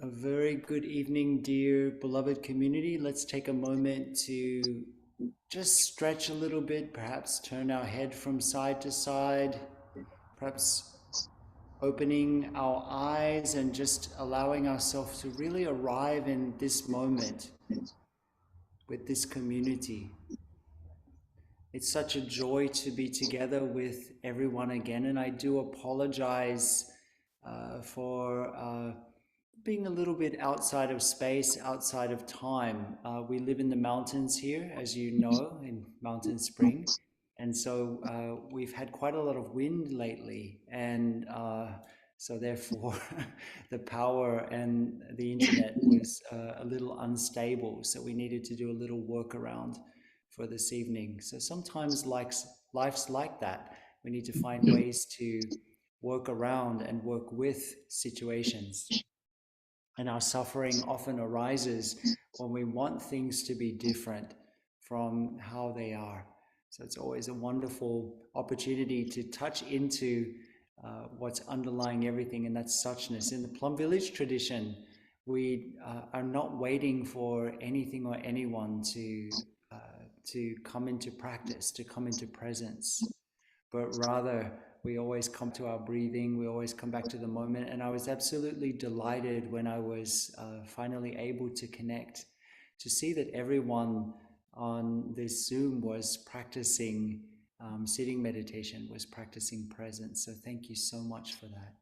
A very good evening, dear beloved community. Let's take a moment to just stretch a little bit, perhaps turn our head from side to side, perhaps opening our eyes and just allowing ourselves to really arrive in this moment with this community. It's such a joy to be together with everyone again, and I do apologize for being a little bit outside of space, outside of time. We live in the mountains here, as you know, in Mountain Spring. And so we've had quite a lot of wind lately. And so therefore the power and the internet was a little unstable. So we needed to do a little workaround for this evening. So sometimes life's like that. We need to find ways to work around and work with situations. And our suffering often arises when we want things to be different from how they are. So it's always a wonderful opportunity to touch into what's underlying everything, and that's suchness. In the Plum Village Tradition, we are not waiting for anything or anyone to come into practice, to come into presence, but rather we always come to our breathing, we always come back to the moment. And I was absolutely delighted when I was finally able to connect, to see that everyone on this Zoom was practicing sitting meditation, was practicing presence. So thank you so much for that.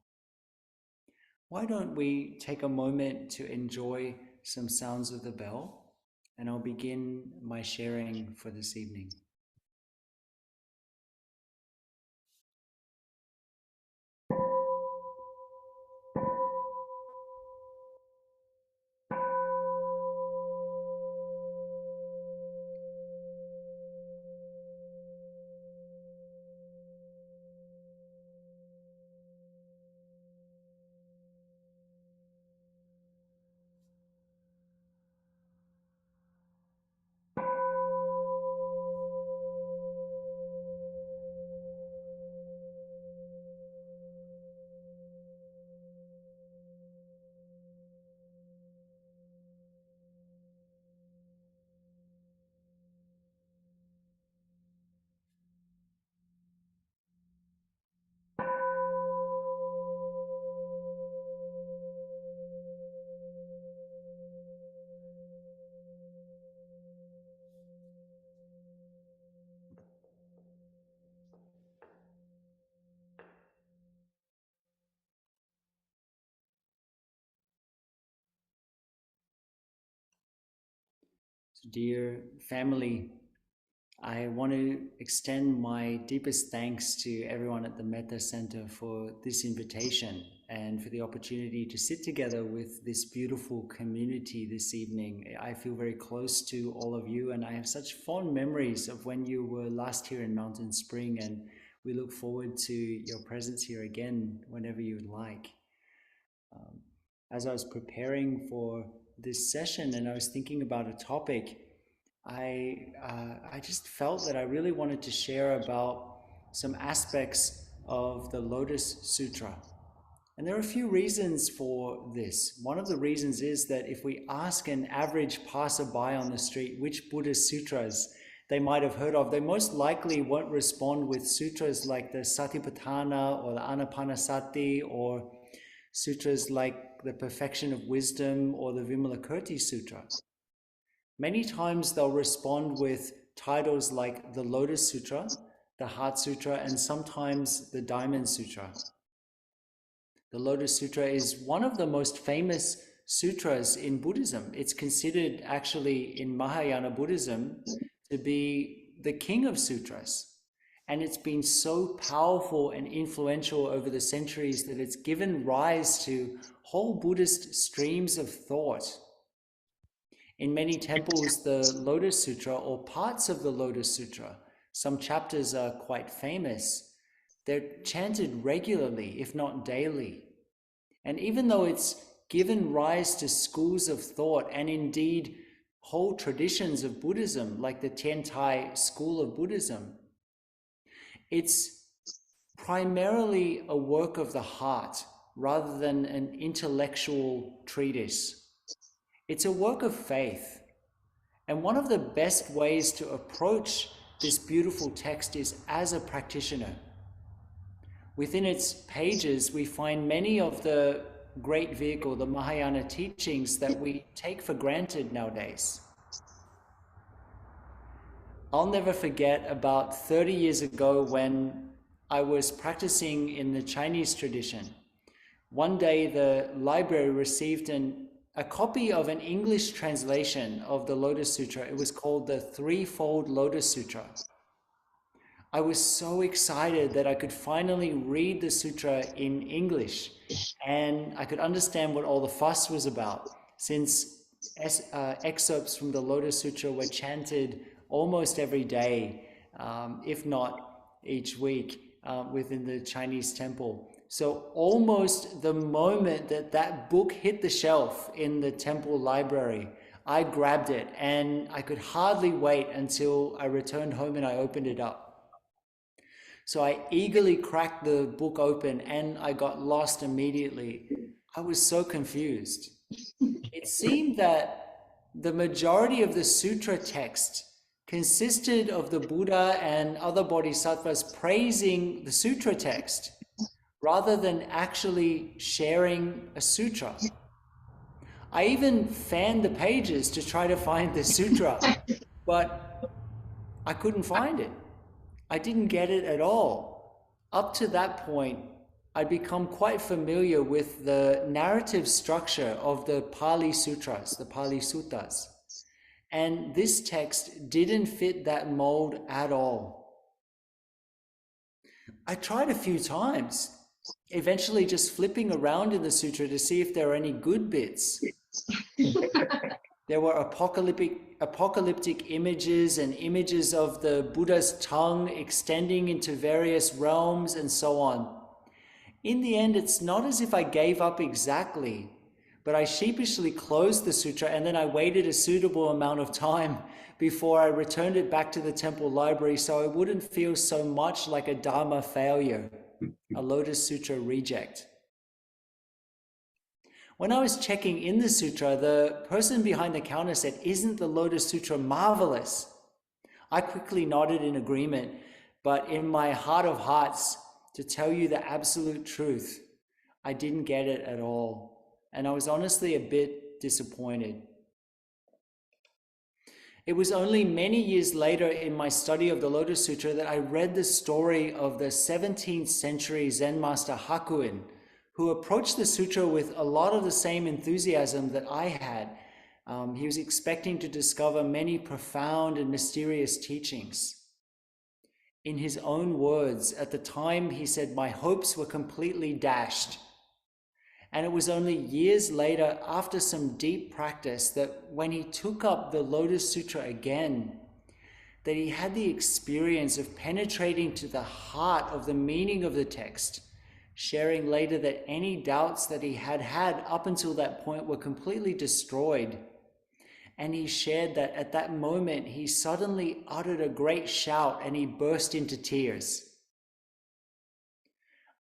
Why don't we take a moment to enjoy some sounds of the bell, and I'll begin my sharing for this evening. Dear family, I want to extend my deepest thanks to everyone at the Metta Center for this invitation and for the opportunity to sit together with this beautiful community this evening. I feel very close to all of you, and I have such fond memories of when you were last here in Mountain Spring, and we look forward to your presence here again whenever you would like. As I was preparing for this session and I was thinking about a topic, I just felt that I really wanted to share about some aspects of the Lotus Sutra. And there are a few reasons for this. One of the reasons is that if we ask an average passerby on the street which Buddhist sutras they might have heard of, they most likely won't respond with sutras like the Satipatthana or the Anapanasati, or sutras like the Perfection of Wisdom or the Vimalakirti Sutra. Many times they'll respond with titles like the Lotus Sutra, the Heart Sutra, and sometimes the Diamond Sutra. The Lotus Sutra is one of the most famous sutras in Buddhism. It's considered actually in Mahayana Buddhism to be the king of sutras. And it's been so powerful and influential over the centuries that it's given rise to whole Buddhist streams of thought. In many temples, the Lotus Sutra, or parts of the Lotus Sutra, some chapters are quite famous. They're chanted regularly, if not daily. And even though it's given rise to schools of thought and indeed whole traditions of Buddhism, like the Tiantai school of Buddhism, it's primarily a work of the heart. rather than an intellectual treatise. It's a work of faith. And one of the best ways to approach this beautiful text is as a practitioner. Within its pages, we find many of the great vehicle, the Mahayana teachings that we take for granted nowadays. I'll never forget about 30 years ago when I was practicing in the Chinese tradition. One day the library received a copy of an English translation of the Lotus Sutra. It was called the Threefold Lotus Sutra. I was so excited that I could finally read the sutra in English and I could understand what all the fuss was about, since excerpts from the Lotus Sutra were chanted almost every day, if not each week, within the Chinese temple. So almost the moment that that book hit the shelf in the temple library, I grabbed it and I could hardly wait until I returned home and I opened it up. So I eagerly cracked the book open and I got lost immediately. I was so confused. It seemed that the majority of the sutra text consisted of the Buddha and other bodhisattvas praising the sutra text rather than actually sharing a sutra. I even fanned the pages to try to find the sutra, but I couldn't find it. I didn't get it at all. Up to that point, I'd become quite familiar with the narrative structure of the Pali Sutras, the Pali Suttas. And this text didn't fit that mold at all. I tried a few times, eventually just flipping around in the sutra to see if there were any good bits. There were apocalyptic images and images of the Buddha's tongue extending into various realms and so on. In the end, it's not as if I gave up exactly, but I sheepishly closed the sutra and then I waited a suitable amount of time before I returned it back to the temple library so I wouldn't feel so much like a Dharma failure, a Lotus Sutra reject. When I was checking in the sutra, the person behind the counter said, "Isn't the Lotus Sutra marvelous?" I quickly nodded in agreement, but in my heart of hearts, to tell you the absolute truth, I didn't get it at all. And I was honestly a bit disappointed. It was only many years later in my study of the Lotus Sutra that I read the story of the 17th century Zen master Hakuin, who approached the sutra with a lot of the same enthusiasm that I had. He was expecting to discover many profound and mysterious teachings. In his own words, at the time he said, "My hopes were completely dashed." And it was only years later, after some deep practice, that when he took up the Lotus Sutra again, that he had the experience of penetrating to the heart of the meaning of the text, sharing later that any doubts that he had had up until that point were completely destroyed. And he shared that at that moment, he suddenly uttered a great shout and he burst into tears.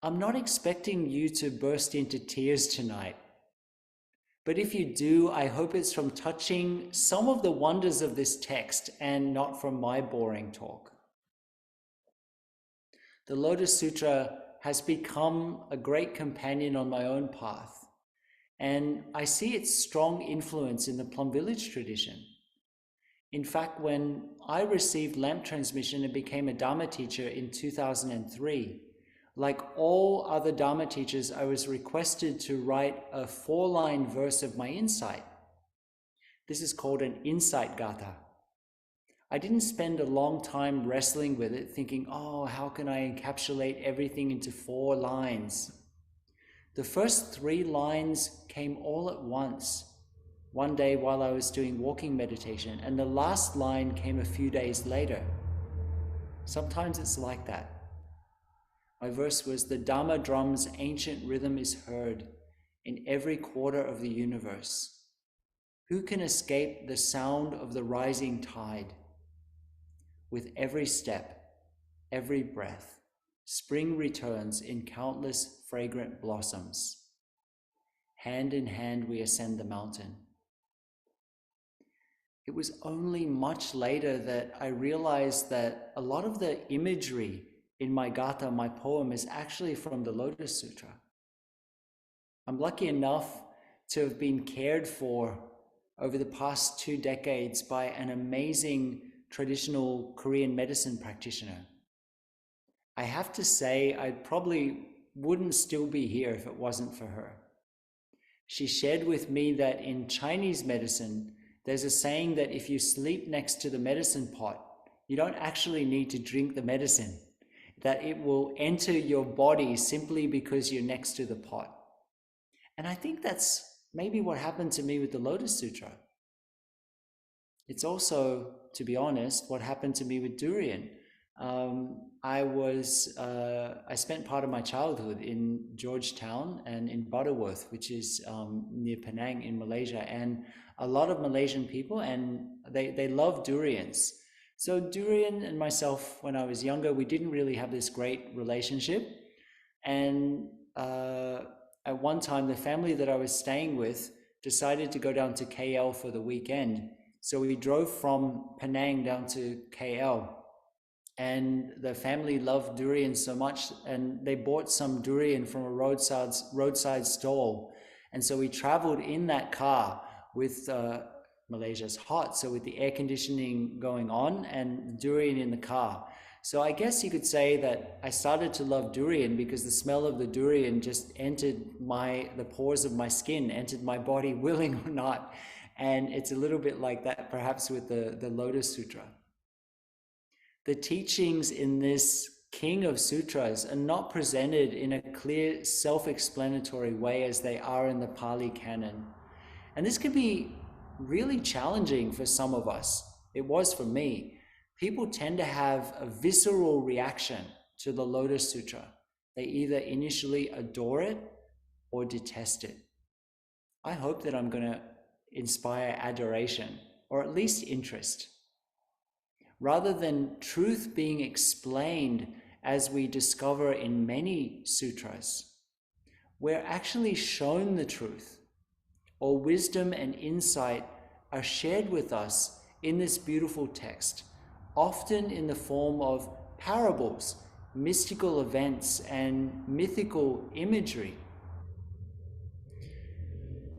I'm not expecting you to burst into tears tonight. But if you do, I hope it's from touching some of the wonders of this text and not from my boring talk. The Lotus Sutra has become a great companion on my own path, and I see its strong influence in the Plum Village tradition. In fact, when I received lamp transmission and became a Dharma teacher in 2003, like all other Dharma teachers, I was requested to write a 4-line verse of my insight. This is called an insight gatha. I didn't spend a long time wrestling with it, thinking, oh, how can I encapsulate everything into 4 lines? The first 3 lines came all at once, one day while I was doing walking meditation, and the last line came a few days later. Sometimes it's like that. My verse was, "The Dharma drum's ancient rhythm is heard in every quarter of the universe. Who can escape the sound of the rising tide? With every step, every breath, spring returns in countless fragrant blossoms. Hand in hand we ascend the mountain. It was only much later that I realized that a lot of the imagery in my gatha, my poem, is actually from the Lotus Sutra. I'm lucky enough to have been cared for over the past 2 decades by an amazing traditional Korean medicine practitioner. I have to say, I probably wouldn't still be here if it wasn't for her. She shared with me that in Chinese medicine, there's a saying that if you sleep next to the medicine pot, you don't actually need to drink the medicine, that it will enter your body simply because you're next to the pot. And I think that's maybe what happened to me with the Lotus Sutra. It's also, to be honest, what happened to me with durian. I spent part of my childhood in Georgetown and in Butterworth, which is near Penang in Malaysia, and a lot of Malaysian people, and they love durians. So durian and myself, when I was younger, we didn't really have this great relationship. And at one time, the family that I was staying with decided to go down to KL for the weekend. So we drove from Penang down to KL. And the family loved durian so much, and they bought some durian from a roadside stall. And so we traveled in that car with Malaysia's hot, so with the air conditioning going on and durian in the car. So I guess you could say that I started to love durian because the smell of the durian just entered the pores of my skin, entered my body, willing or not. And it's a little bit like that perhaps with the Lotus Sutra. The teachings in this King of Sutras are not presented in a clear, self-explanatory way as they are in the Pali Canon. And this can be really challenging for some of us. It was for me. People tend to have a visceral reaction to the Lotus Sutra. They either initially adore it or detest it. I hope that I'm going to inspire adoration, or at least interest. Rather than truth being explained as we discover in many sutras, we're actually shown the truth, or wisdom and insight are shared with us in this beautiful text, often in the form of parables, mystical events, and mythical imagery.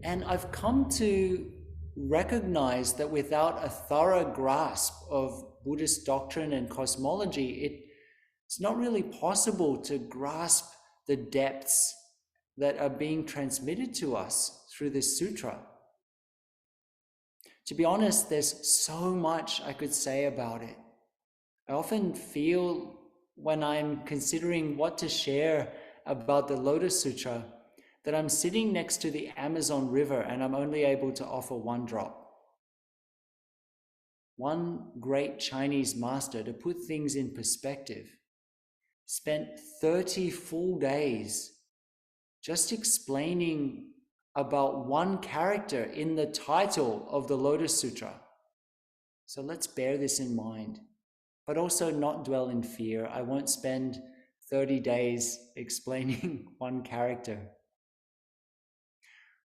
And I've come to recognize that without a thorough grasp of Buddhist doctrine and cosmology, it's not really possible to grasp the depths that are being transmitted to us through this sutra. To be honest, there's so much I could say about it. I often feel when I'm considering what to share about the Lotus Sutra that I'm sitting next to the Amazon River and I'm only able to offer one drop. One great Chinese master, to put things in perspective, spent 30 full days just explaining about one character in the title of the Lotus Sutra. So let's bear this in mind, but also not dwell in fear. I won't spend 30 days explaining one character.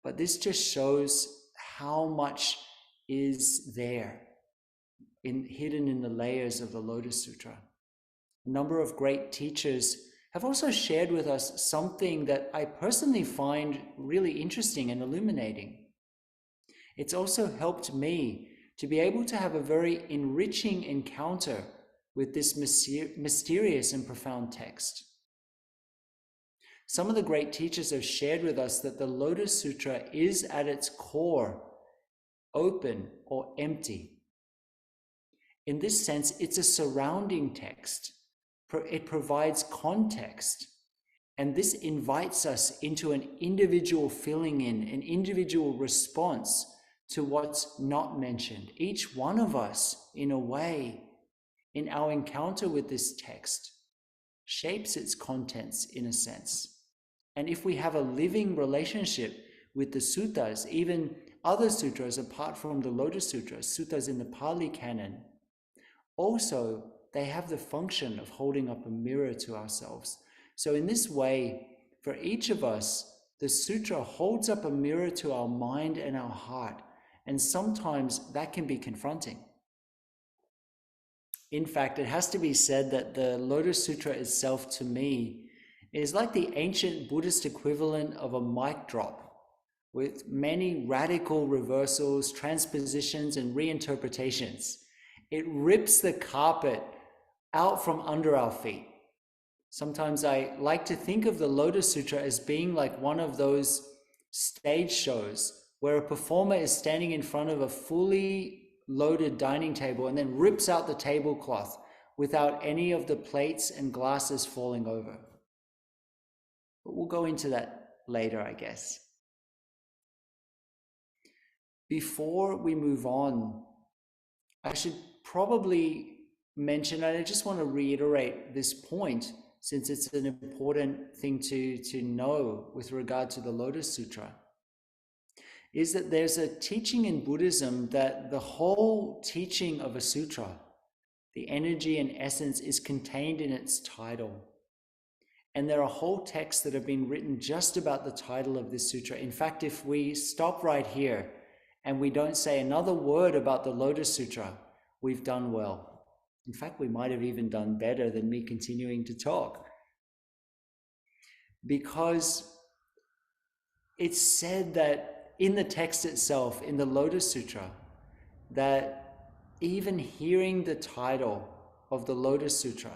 But this just shows how much is there hidden in the layers of the Lotus Sutra. A number of great teachers have also shared with us something that I personally find really interesting and illuminating. It's also helped me to be able to have a very enriching encounter with this mysterious and profound text. Some of the great teachers have shared with us that the Lotus Sutra is at its core open or empty. In this sense, it's a surrounding text. It provides context. And this invites us into an individual filling in, an individual response to what's not mentioned. Each one of us, in a way, in our encounter with this text, shapes its contents in a sense. And if we have a living relationship with the suttas, even other sutras apart from the Lotus Sutra, suttas in the Pali Canon, also they have the function of holding up a mirror to ourselves. So in this way, for each of us, the sutra holds up a mirror to our mind and our heart, and sometimes that can be confronting. In fact, it has to be said that the Lotus Sutra itself, to me, is like the ancient Buddhist equivalent of a mic drop, with many radical reversals, transpositions, and reinterpretations. It rips the carpet out from under our feet. Sometimes I like to think of the Lotus Sutra as being like one of those stage shows where a performer is standing in front of a fully loaded dining table and then rips out the tablecloth without any of the plates and glasses falling over. But we'll go into that later, I guess. Before we move on, I should probably mention, and I just want to reiterate this point, since it's an important thing to know with regard to the Lotus Sutra, is that there's a teaching in Buddhism that the whole teaching of a sutra, the energy and essence, is contained in its title. And there are whole texts that have been written just about the title of this sutra. In fact, if we stop right here and we don't say another word about the Lotus Sutra, we've done well. In fact, we might have even done better than me continuing to talk. Because it's said that in the text itself, in the Lotus Sutra, that even hearing the title of the Lotus Sutra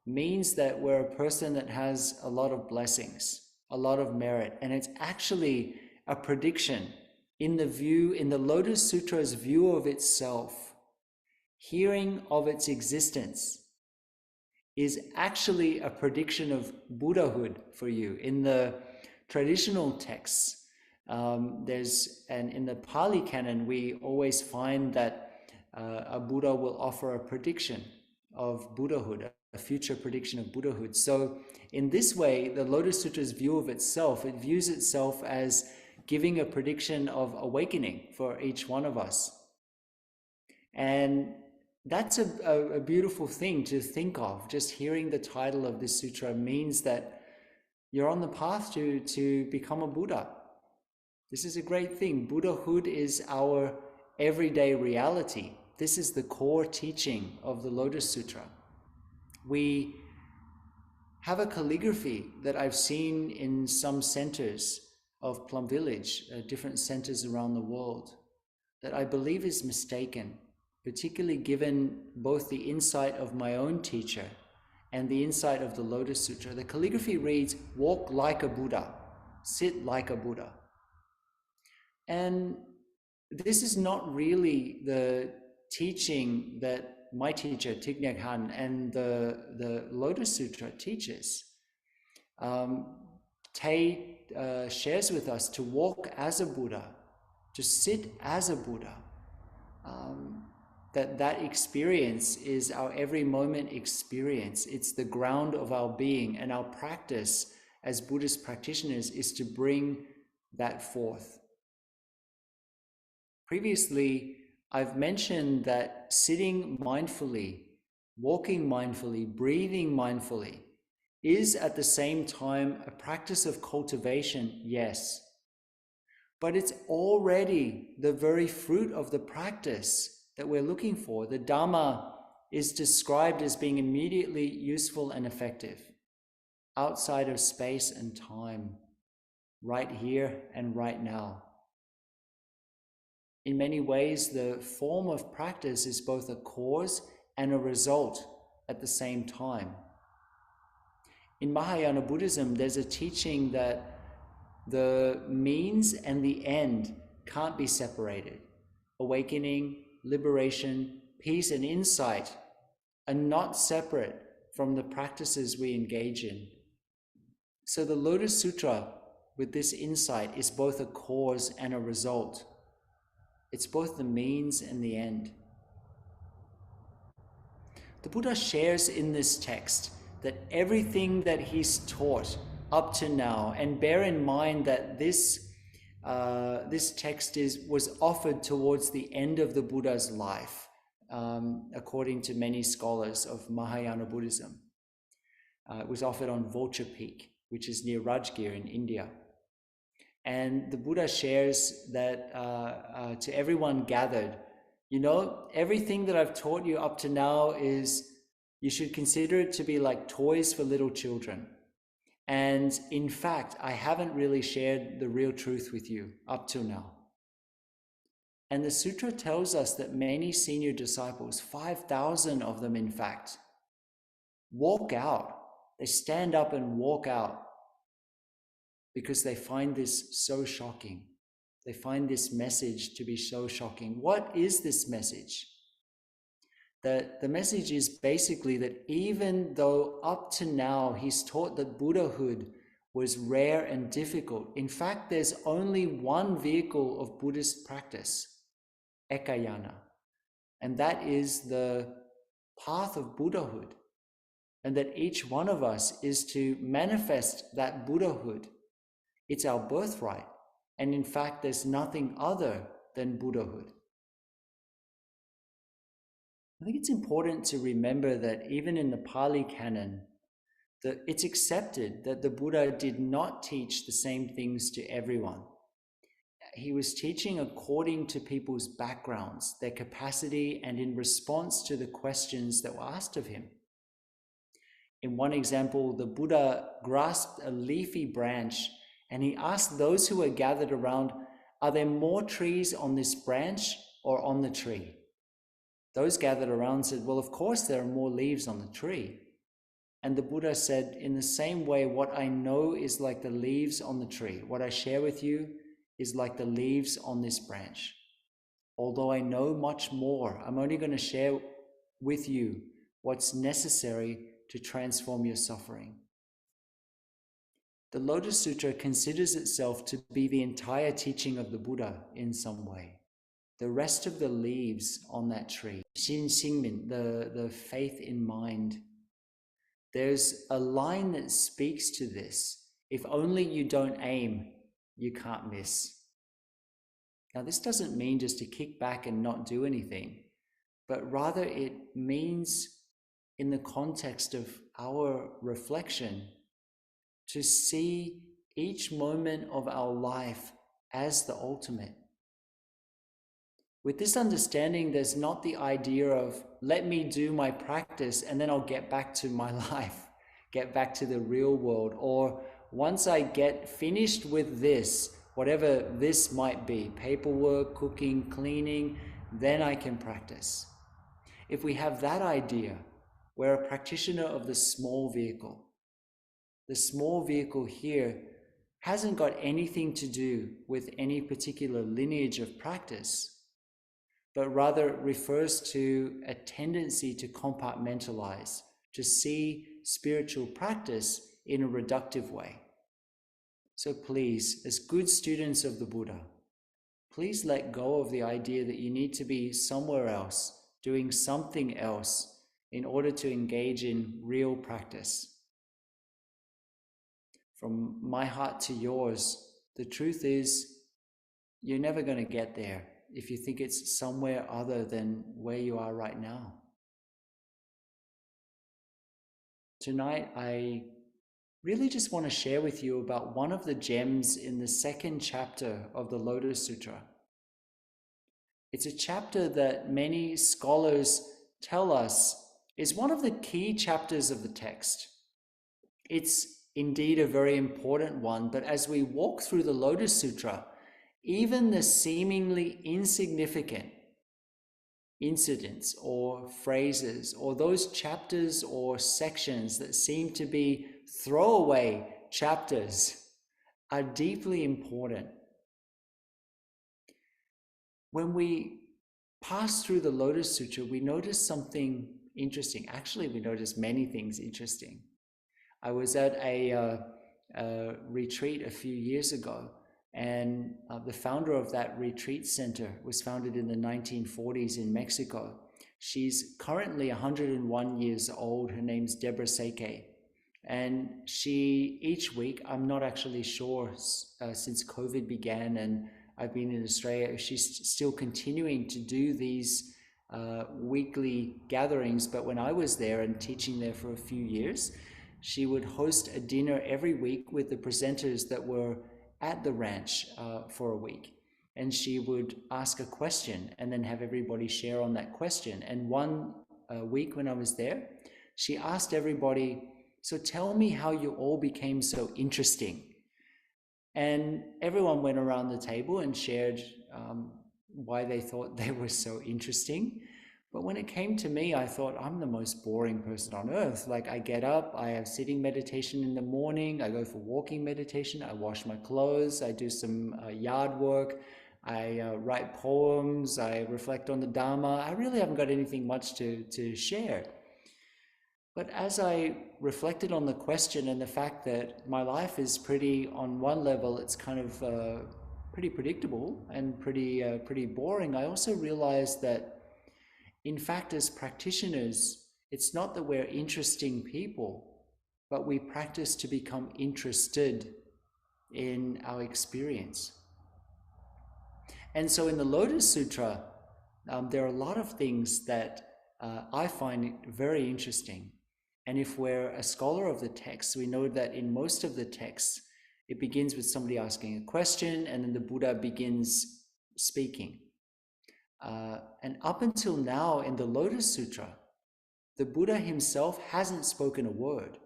means that we're a person that has a lot of blessings, a lot of merit. And it's actually a prediction in the Lotus Sutra's view of itself. Hearing of its existence is actually a prediction of Buddhahood for you. In the traditional texts, in the Pali Canon, we always find that a Buddha will offer a prediction of Buddhahood, a future prediction of Buddhahood. So in this way, the Lotus Sutra's view of itself, it views itself as giving a prediction of awakening for each one of us. And that's a beautiful thing to think of. Just hearing the title of this sutra means that you're on the path to become a Buddha. This is a great thing. Buddhahood is our everyday reality. This is the core teaching of the Lotus Sutra. We have a calligraphy that I've seen in some centers of Plum Village, different centers around the world, that I believe is mistaken, particularly given both the insight of my own teacher and the insight of the Lotus Sutra. The calligraphy reads, "Walk like a Buddha, sit like a Buddha." And this is not really the teaching that my teacher, Thich Nhat Hanh, and the Lotus Sutra teaches. Tay shares with us to walk as a Buddha, to sit as a Buddha. That experience is our every moment experience. It's the ground of our being, and our practice as Buddhist practitioners is to bring that forth. Previously, I've mentioned that sitting mindfully, walking mindfully, breathing mindfully is at the same time a practice of cultivation, yes. But it's already the very fruit of the practice that we're looking for. The Dhamma is described as being immediately useful and effective, outside of space and time, right here and right now. In many ways, the form of practice is both a cause and a result at the same time. In Mahayana Buddhism, there's a teaching that the means and the end can't be separated. Awakening, liberation, peace, and insight are not separate from the practices we engage in. So the Lotus Sutra, with this insight, is both a cause and a result. It's both the means and the end. The Buddha shares in this text that everything that he's taught up to now, and bear in mind that this text was offered towards the end of the Buddha's life, according to many scholars of Mahayana Buddhism. It was offered on Vulture Peak, which is near Rajgir in India. And the Buddha shares that to everyone gathered, you know, everything that I've taught you up to now is, you should consider it to be like toys for little children. And in fact, I haven't really shared the real truth with you up till now. And the sutra tells us that many senior disciples, 5,000 of them in fact, walk out. They stand up and walk out because they find this so shocking. They find this message to be so shocking. What is this message? The message is basically that even though up to now he's taught that Buddhahood was rare and difficult, in fact, there's only one vehicle of Buddhist practice, ekayana, and that is the path of Buddhahood, and that each one of us is to manifest that Buddhahood. It's our birthright, and in fact, there's nothing other than Buddhahood. I think it's important to remember that even in the Pali Canon, that it's accepted that the Buddha did not teach the same things to everyone. He was teaching according to people's backgrounds, their capacity, and in response to the questions that were asked of him. In one example, the Buddha grasped a leafy branch and he asked those who were gathered around, are there more trees on this branch or on the tree? Those gathered around said, well, of course there are more leaves on the tree. And the Buddha said, in the same way, what I know is like the leaves on the tree. What I share with you is like the leaves on this branch. Although I know much more, I'm only going to share with you what's necessary to transform your suffering. The Lotus Sutra considers itself to be the entire teaching of the Buddha in some way. The rest of the leaves on that tree, Xin Xingmin, the faith in mind. There's a line that speaks to this. If only you don't aim, you can't miss. Now, this doesn't mean just to kick back and not do anything, but rather it means, in the context of our reflection, to see each moment of our life as the ultimate. With this understanding, there's not the idea of, let me do my practice and then I'll get back to my life, get back to the real world, or once I get finished with this, whatever this might be, paperwork, cooking, cleaning, then I can practice. If we have that idea, we're a practitioner of the small vehicle. The small vehicle here hasn't got anything to do with any particular lineage of practice, but rather refers to a tendency to compartmentalize, to see spiritual practice in a reductive way. So please, as good students of the Buddha, please let go of the idea that you need to be somewhere else, doing something else, in order to engage in real practice. From my heart to yours, the truth is, you're never going to get there if you think it's somewhere other than where you are right now. Tonight, I really just want to share with you about one of the gems in the second chapter of the Lotus Sutra. It's a chapter that many scholars tell us is one of the key chapters of the text. It's indeed a very important one, but as we walk through the Lotus Sutra, even the seemingly insignificant incidents or phrases, or those chapters or sections that seem to be throwaway chapters, are deeply important. When we pass through the Lotus Sutra, we notice something interesting. Actually, we notice many things interesting. I was at a retreat a few years ago, and the founder of that retreat center was founded in the 1940s in Mexico. She's currently 101 years old. Her name's Deborah Seke. And she, each week, I'm not actually sure since COVID began and I've been in Australia, she's still continuing to do these weekly gatherings, but when I was there and teaching there for a few years, she would host a dinner every week with the presenters that were at the ranch for a week. And she would ask a question and then have everybody share on that question. And one week when I was there, she asked everybody, so tell me how you all became so interesting. And everyone went around the table and shared why they thought they were so interesting. But when it came to me, I thought I'm the most boring person on earth. Like, I get up, I have sitting meditation in the morning, I go for walking meditation, I wash my clothes, I do some yard work, I write poems, I reflect on the Dharma. I really haven't got anything much to share. But as I reflected on the question and the fact that my life is pretty, on one level, it's kind of pretty predictable and pretty boring, I also realized that, in fact, as practitioners, it's not that we're interesting people, but we practice to become interested in our experience. And so in the Lotus Sutra, there are a lot of things that I find very interesting. And if we're a scholar of the text, we know that in most of the texts, it begins with somebody asking a question, and then the Buddha begins speaking. And up until now in the Lotus Sutra, the Buddha himself hasn't spoken a word.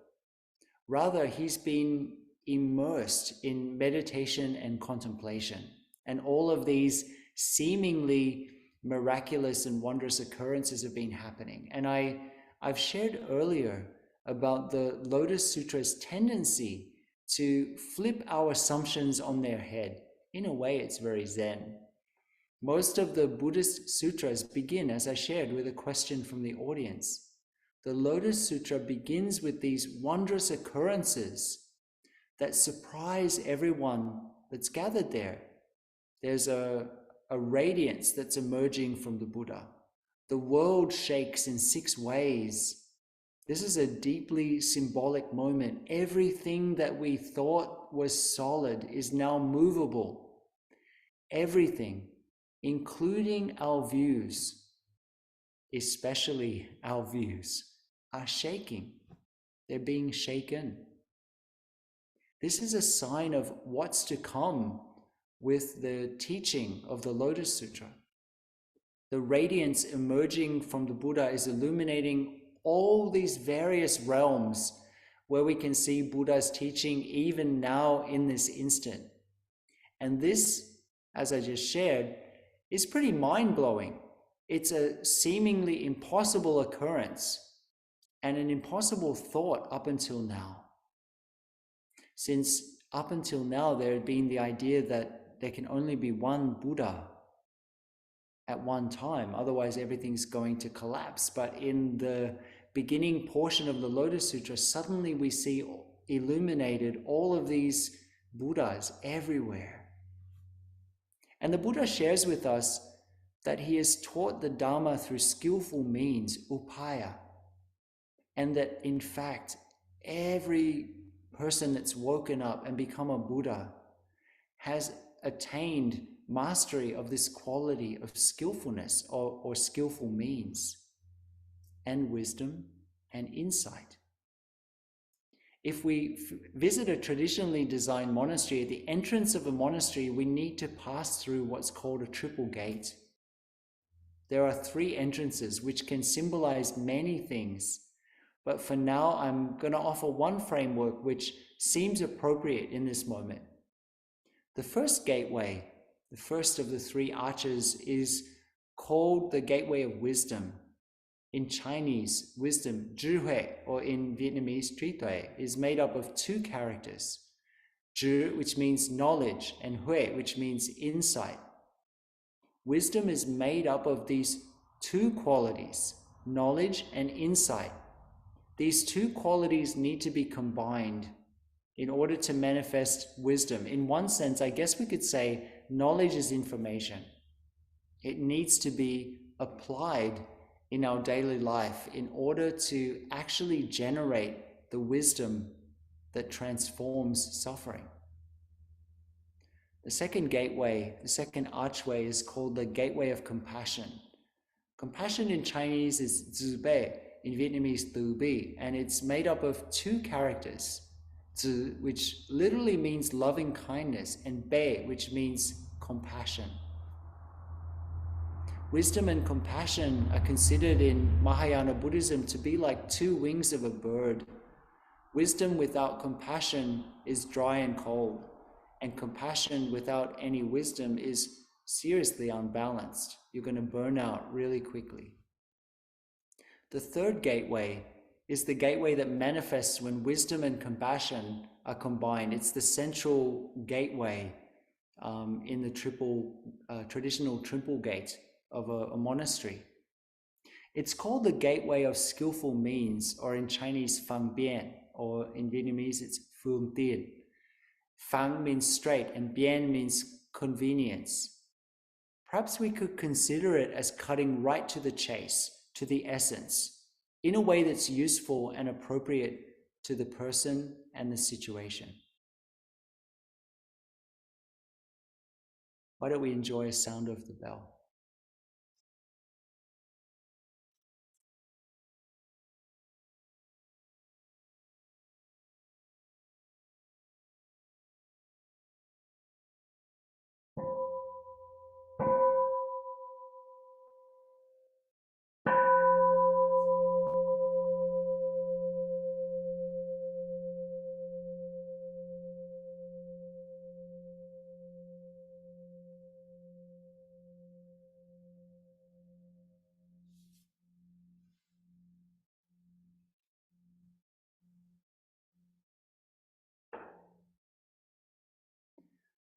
Rather, he's been immersed in meditation and contemplation. And all of these seemingly miraculous and wondrous occurrences have been happening. And I've shared earlier about the Lotus Sutra's tendency to flip our assumptions on their head. In a way, it's very Zen. Most of the Buddhist sutras begin, as I shared, with a question from the audience. The Lotus Sutra begins with these wondrous occurrences that surprise everyone that's gathered there. There's a radiance that's emerging from the Buddha. The world shakes in 6 ways. This is a deeply symbolic moment. Everything that we thought was solid is now movable. Everything, including our views, especially our views, are shaking. They're being shaken. This is a sign of what's to come with the teaching of the Lotus Sutra. The radiance emerging from the Buddha is illuminating all these various realms where we can see Buddha's teaching even now in this instant. And this, as I just shared, is pretty mind-blowing. It's a seemingly impossible occurrence and an impossible thought up until now. Since up until now there had been the idea that there can only be one Buddha at one time, otherwise everything's going to collapse. But in the beginning portion of the Lotus Sutra, suddenly we see illuminated all of these Buddhas everywhere. And the Buddha shares with us that he has taught the Dharma through skillful means, upaya, and that in fact every person that's woken up and become a Buddha has attained mastery of this quality of skillfulness or skillful means and wisdom and insight. If we visit a traditionally designed monastery, at the entrance of a monastery, we need to pass through what's called a triple gate. There are 3 entrances which can symbolize many things, but for now I'm going to offer one framework which seems appropriate in this moment. The first gateway, the first of the 3 arches, is called the Gateway of Wisdom. In Chinese, wisdom, 智慧, or in Vietnamese, trí tuệ, is made up of 2 characters. 智, which means knowledge, and 慧, which means insight. Wisdom is made up of these 2 qualities, knowledge and insight. These 2 qualities need to be combined in order to manifest wisdom. In one sense, I guess we could say knowledge is information. It needs to be applied in our daily life in order to actually generate the wisdom that transforms suffering. The second gateway, the second archway, is called the Gateway of Compassion. Compassion in Chinese is 慈悲, in Vietnamese từ bi, and it's made up of two characters. 慈, which literally means loving kindness, and bei, which means compassion. Wisdom and compassion are considered in Mahayana Buddhism to be like two wings of a bird. Wisdom without compassion is dry and cold, and compassion without any wisdom is seriously unbalanced. You're going to burn out really quickly. The third gateway is the gateway that manifests when wisdom and compassion are combined. It's the central gateway in the traditional triple gate of a monastery. It's called the gateway of skillful means, or in Chinese, Phang Bien, or in Vietnamese, it's Phương Tien. Phang means straight, and Bien means convenience. Perhaps we could consider it as cutting right to the chase, to the essence, in a way that's useful and appropriate to the person and the situation. Why don't we enjoy a sound of the bell?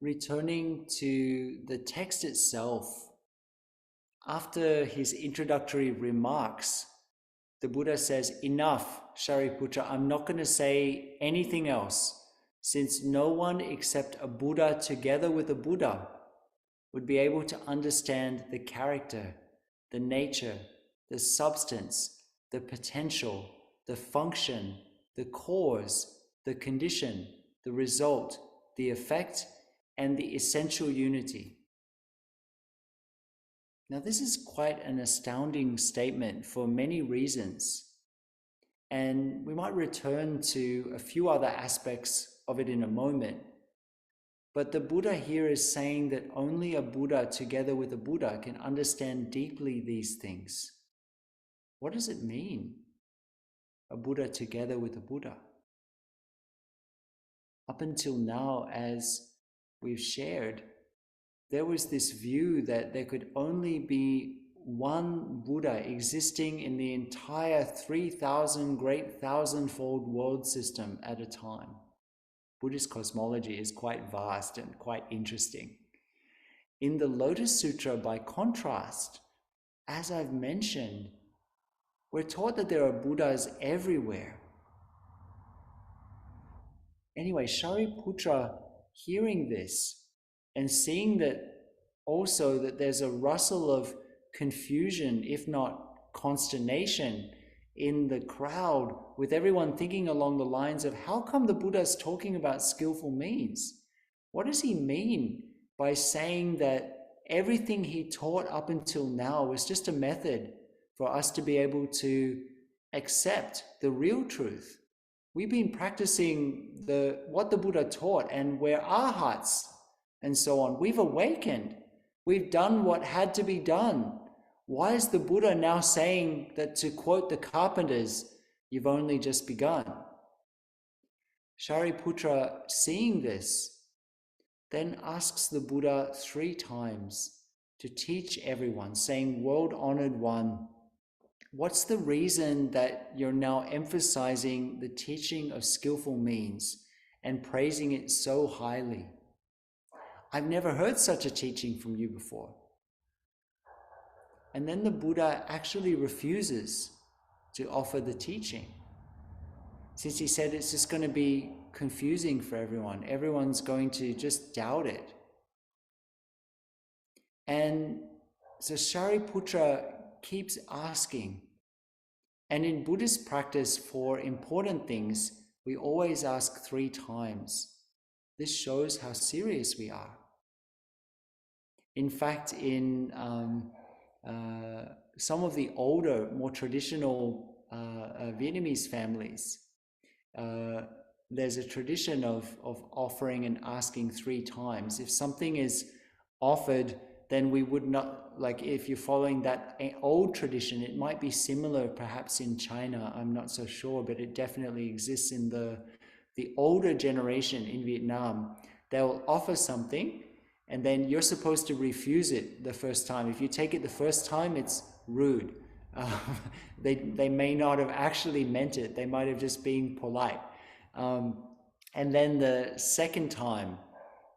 Returning to the text itself, after his introductory remarks, the Buddha says, enough, Shariputra, I'm not going to say anything else, since no one except a Buddha together with a Buddha would be able to understand the character, the nature, the substance, the potential, the function, the cause, the condition, the result, the effect, and the essential unity. Now, this is quite an astounding statement for many reasons, and we might return to a few other aspects of it in a moment. But the Buddha here is saying that only a Buddha together with a Buddha can understand deeply these things. What does it mean, a Buddha together with a Buddha? Up until now, as we've shared, there was this view that there could only be one Buddha existing in the entire 3,000 great thousand-fold world system at a time. Buddhist cosmology is quite vast and quite interesting. In the Lotus Sutra, by contrast, as I've mentioned, we're taught that there are Buddhas everywhere. Anyway, Shariputra, hearing this and seeing that also that there's a rustle of confusion, if not consternation, in the crowd, with everyone thinking along the lines of, how come the Buddha's talking about skillful means? What does he mean by saying that everything he taught up until now was just a method for us to be able to accept the real truth? We've been practicing what the Buddha taught, and we're arhats and so on. We've awakened. We've done what had to be done. Why is the Buddha now saying that, to quote the carpenters, you've only just begun? Shariputra, seeing this, then asks the Buddha 3 times to teach everyone, saying, world-honored one, what's the reason that you're now emphasizing the teaching of skillful means and praising it so highly? I've never heard such a teaching from you before. And then the Buddha actually refuses to offer the teaching, since he said it's just going to be confusing for everyone. Everyone's going to just doubt it. And so Shariputra keeps asking. And in Buddhist practice, for important things, we always ask 3 times. This shows how serious we are. In fact, in some of the older, more traditional Vietnamese families, there's a tradition of offering and asking 3 times. If something is offered, then we would not, like if you're following that old tradition, it might be similar perhaps in China, I'm not so sure, but it definitely exists in the older generation in Vietnam. They'll offer something and then you're supposed to refuse it the first time. If you take it the first time, it's rude. They may not have actually meant it. They might have just been polite. And then the second time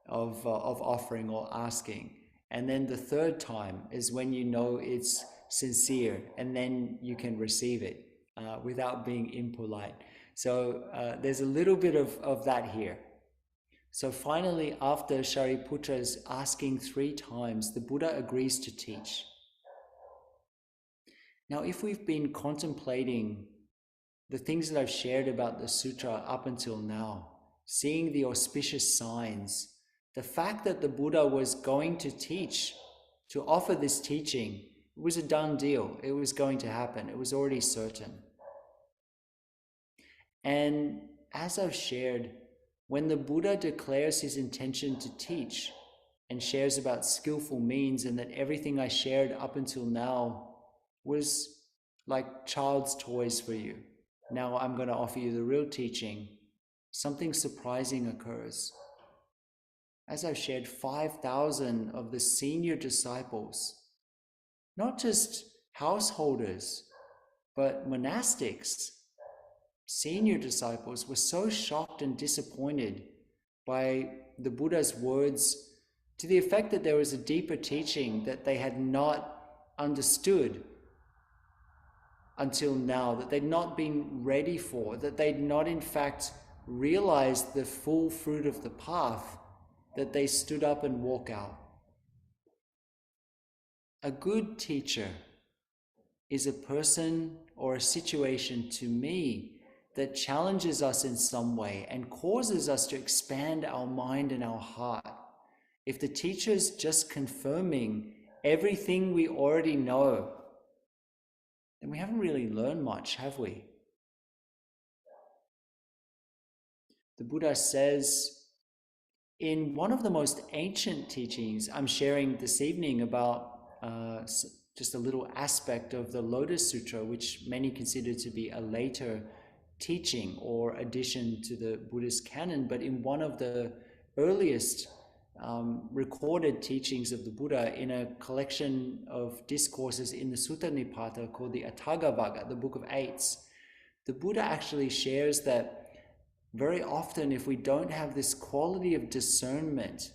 of offering or asking, and then the third time is when you know it's sincere, and then you can receive it without being impolite. So there's a little bit of that here. So finally, after Shariputra's asking 3 times, the Buddha agrees to teach. Now, if we've been contemplating the things that I've shared about the sutra up until now, seeing the auspicious signs, the fact that the Buddha was going to teach, to offer this teaching, it was a done deal. It was going to happen. It was already certain. And as I've shared, when the Buddha declares his intention to teach and shares about skillful means, and that everything I shared up until now was like child's toys for you, now I'm going to offer you the real teaching, something surprising occurs. As I've shared, 5,000 of the senior disciples, not just householders, but monastics, senior disciples, were so shocked and disappointed by the Buddha's words to the effect that there was a deeper teaching that they had not understood until now, that they'd not been ready for, that they'd not in fact realized the full fruit of the path, that they stood up and walk out. A good teacher is a person or a situation, to me, that challenges us in some way and causes us to expand our mind and our heart. If the teacher's just confirming everything we already know, then we haven't really learned much, have we? The Buddha says in one of the most ancient teachings, I'm sharing this evening about just a little aspect of the Lotus Sutra, which many consider to be a later teaching or addition to the Buddhist canon, but in one of the earliest recorded teachings of the Buddha in a collection of discourses in the Sutta Nipata called the Atthagavagga, the Book of Eights, the Buddha actually shares that very often if we don't have this quality of discernment,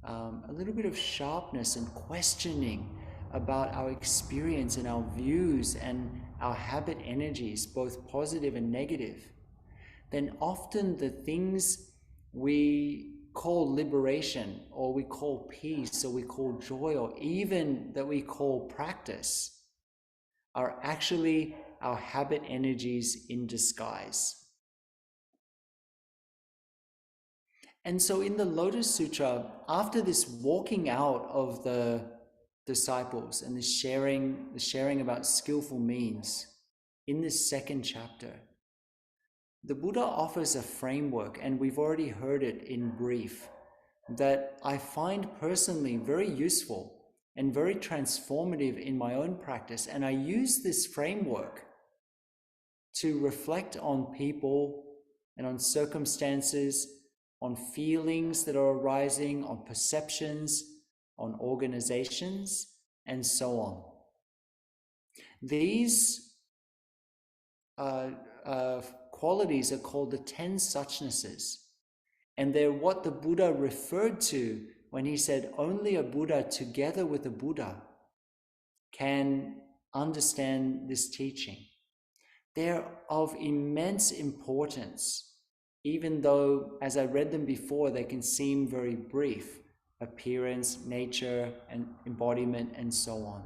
a little bit of sharpness and questioning about our experience and our views and our habit energies, both positive and negative, then often the things we call liberation, or we call peace, or we call joy, or even that we call practice, are actually our habit energies in disguise. And so in the Lotus Sutra, after this walking out of the disciples and the sharing about skillful means, in this second chapter, the Buddha offers a framework, and we've already heard it in brief, that I find personally very useful and very transformative in my own practice. And I use this framework to reflect on people and on circumstances, on feelings that are arising, on perceptions, on organizations, and so on. These qualities are called the Ten Suchnesses, and they're what the Buddha referred to when he said only a Buddha together with a Buddha can understand this teaching. They're of immense importance, even though, as I read them before, they can seem very brief: appearance, nature, and embodiment, and so on.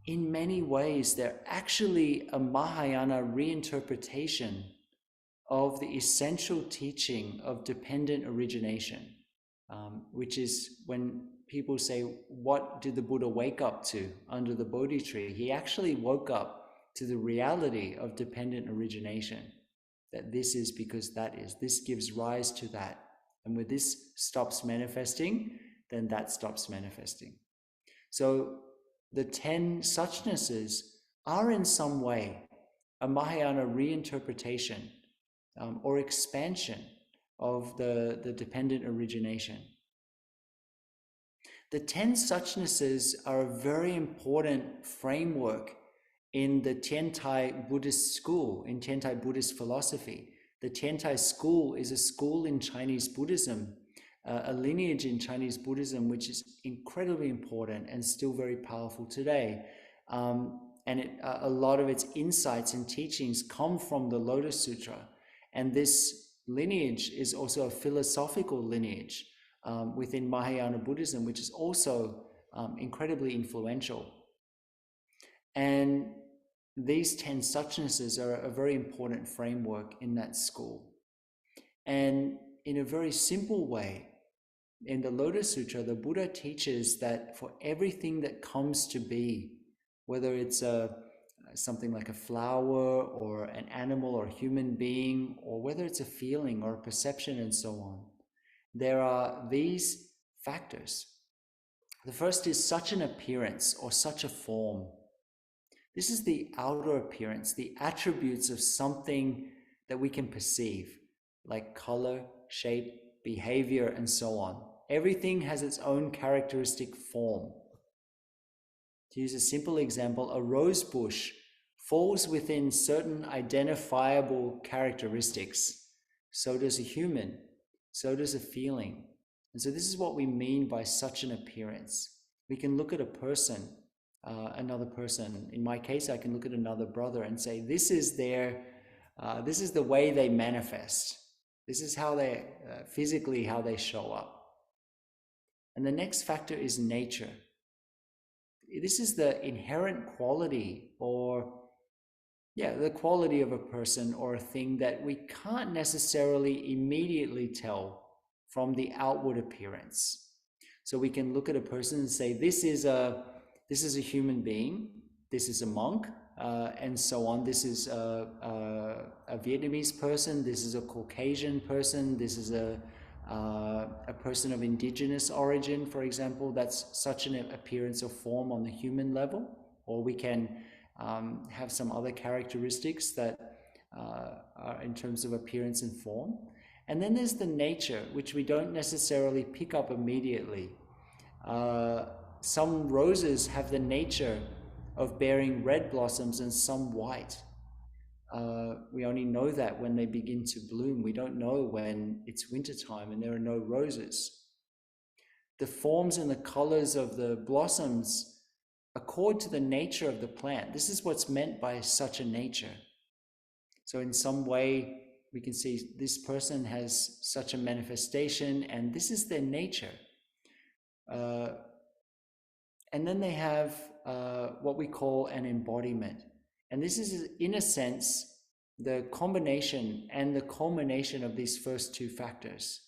In many ways, they're actually a Mahayana reinterpretation of the essential teaching of dependent origination. which is when people say, what did the Buddha wake up to under the Bodhi tree? He actually woke up to the reality of dependent origination, that this is because that is. This gives rise to that. And when this stops manifesting, then that stops manifesting. So the 10 Suchnesses are in some way a Mahayana reinterpretation or expansion of the dependent origination. The 10 Suchnesses are a very important framework in the Tiantai Buddhist school, in Tiantai Buddhist philosophy. The Tiantai school is a school in Chinese Buddhism, a lineage in Chinese Buddhism, which is incredibly important and still very powerful today. A lot of its insights and teachings come from the Lotus Sutra. And this lineage is also a philosophical lineage within Mahayana Buddhism, which is also incredibly influential. And these 10 Suchnesses are a very important framework in that school. And in a very simple way, in the Lotus Sutra, the Buddha teaches that for everything that comes to be, whether it's something like a flower or an animal or a human being, or whether it's a feeling or a perception and so on, there are these factors. The first is such an appearance or such a form. This is the outer appearance, the attributes of something that we can perceive, like color, shape, behavior, and so on. Everything has its own characteristic form. To use a simple example, a rose bush falls within certain identifiable characteristics. So does a human, so does a feeling. And so this is what we mean by such an appearance. We can look at a person, another person. In my case, I can look at another brother and say, this is the way they manifest. This is how they, physically how they show up. And the next factor is nature. This is the inherent quality the quality of a person or a thing that we can't necessarily immediately tell from the outward appearance. So we can look at a person and say, this is a human being, this is a monk, and so on. This is a Vietnamese person, this is a Caucasian person, this is a person of indigenous origin, for example. That's such an appearance or form on the human level. Or we can have some other characteristics that are in terms of appearance and form. And then there's the nature, which we don't necessarily pick up immediately. Some roses have the nature of bearing red blossoms and some white. We only know that when they begin to bloom. We don't know when it's wintertime and there are no roses. The forms and the colors of the blossoms accord to the nature of the plant. This is what's meant by such a nature. So in some way, we can see this person has such a manifestation and this is their nature. And then they have what we call an embodiment. And this is, in a sense, the combination and the culmination of these first two factors.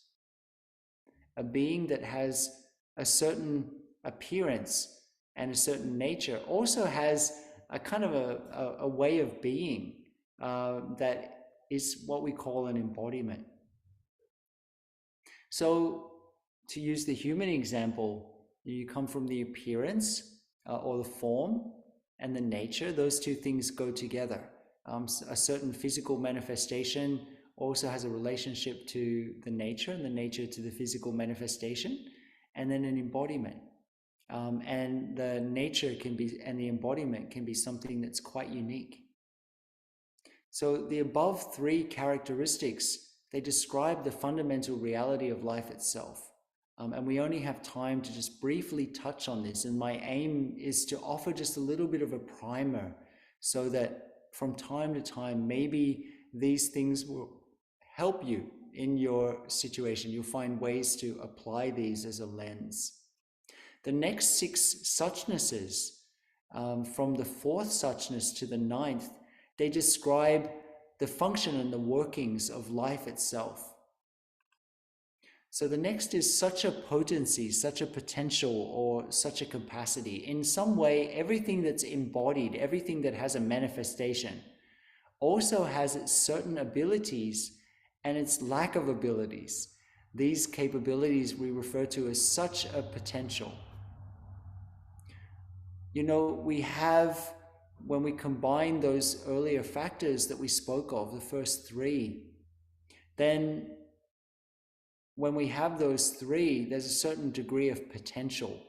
A being that has a certain appearance and a certain nature also has a kind of a way of being that is what we call an embodiment. So to use the human example, you come from the appearance or the form and the nature. Those two things go together. A certain physical manifestation also has a relationship to the nature and the nature to the physical manifestation, and then an embodiment. And the nature can be, and the embodiment can be something that's quite unique. So the above three characteristics, they describe the fundamental reality of life itself. And we only have time to just briefly touch on this. And my aim is to offer just a little bit of a primer so that from time to time, maybe these things will help you in your situation. You'll find ways to apply these as a lens. The next 6 Suchnesses, from the 4th Suchness to the 9th, they describe the function and the workings of life itself. So the next is such a potency, such a potential, or such a capacity. In some way, everything that's embodied, everything that has a manifestation, also has its certain abilities and its lack of abilities. These capabilities we refer to as such a potential. You know, we have, when we combine those earlier factors that we spoke of, the first three, then when we have those three, there's a certain degree of potential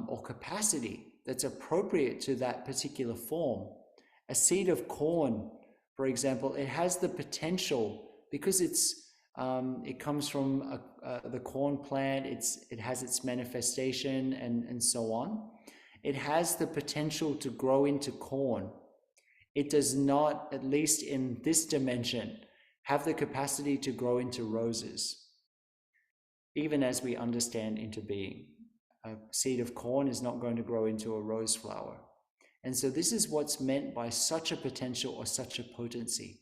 or capacity that's appropriate to that particular form. A seed of corn, for example, it has the potential, because it comes from the corn plant, it has its manifestation and so on. It has the potential to grow into corn. It does not, at least in this dimension, have the capacity to grow into roses, even as we understand into being. A seed of corn is not going to grow into a rose flower. And so this is what's meant by such a potential or such a potency.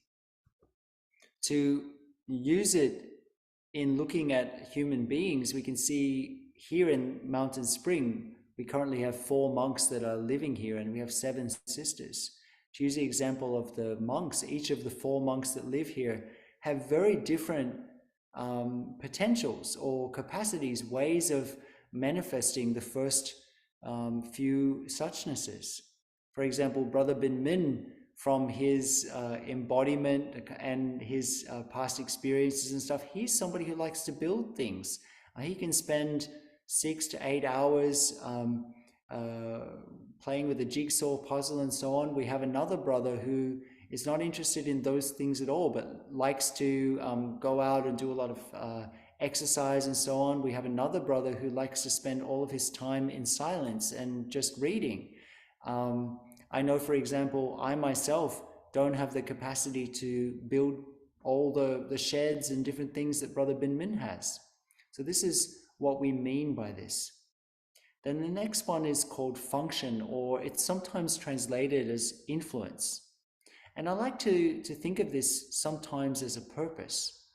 To use it in looking at human beings, we can see here in Mountain Spring, we currently have 4 monks that are living here, and we have 7 sisters. To use the example of the monks, each of the 4 monks that live here have very different potentials or capacities, ways of manifesting the first few suchnesses. For example, Brother Bin Min, from his embodiment and his past experiences and stuff, he's somebody who likes to build things. He can spend 6 to 8 hours playing with a jigsaw puzzle and so on. We have another brother who is not interested in those things at all, but likes to go out and do a lot of exercise and so on. We have another brother who likes to spend all of his time in silence and just reading. I know, for example, I myself don't have the capacity to build all the sheds and different things that Brother Bin Min has. So this is what we mean by this. Then the next one is called function, or it's sometimes translated as influence. And I like to think of this sometimes as a purpose.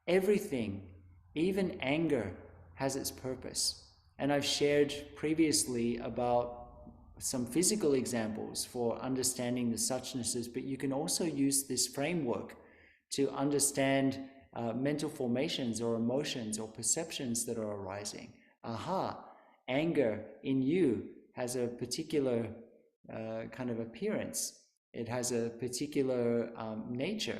Everything, even anger, has its purpose. And I've shared previously about some physical examples for understanding the suchnesses, but you can also use this framework to understand mental formations or emotions or perceptions that are arising. Anger in you has a particular kind of appearance. It has a particular nature.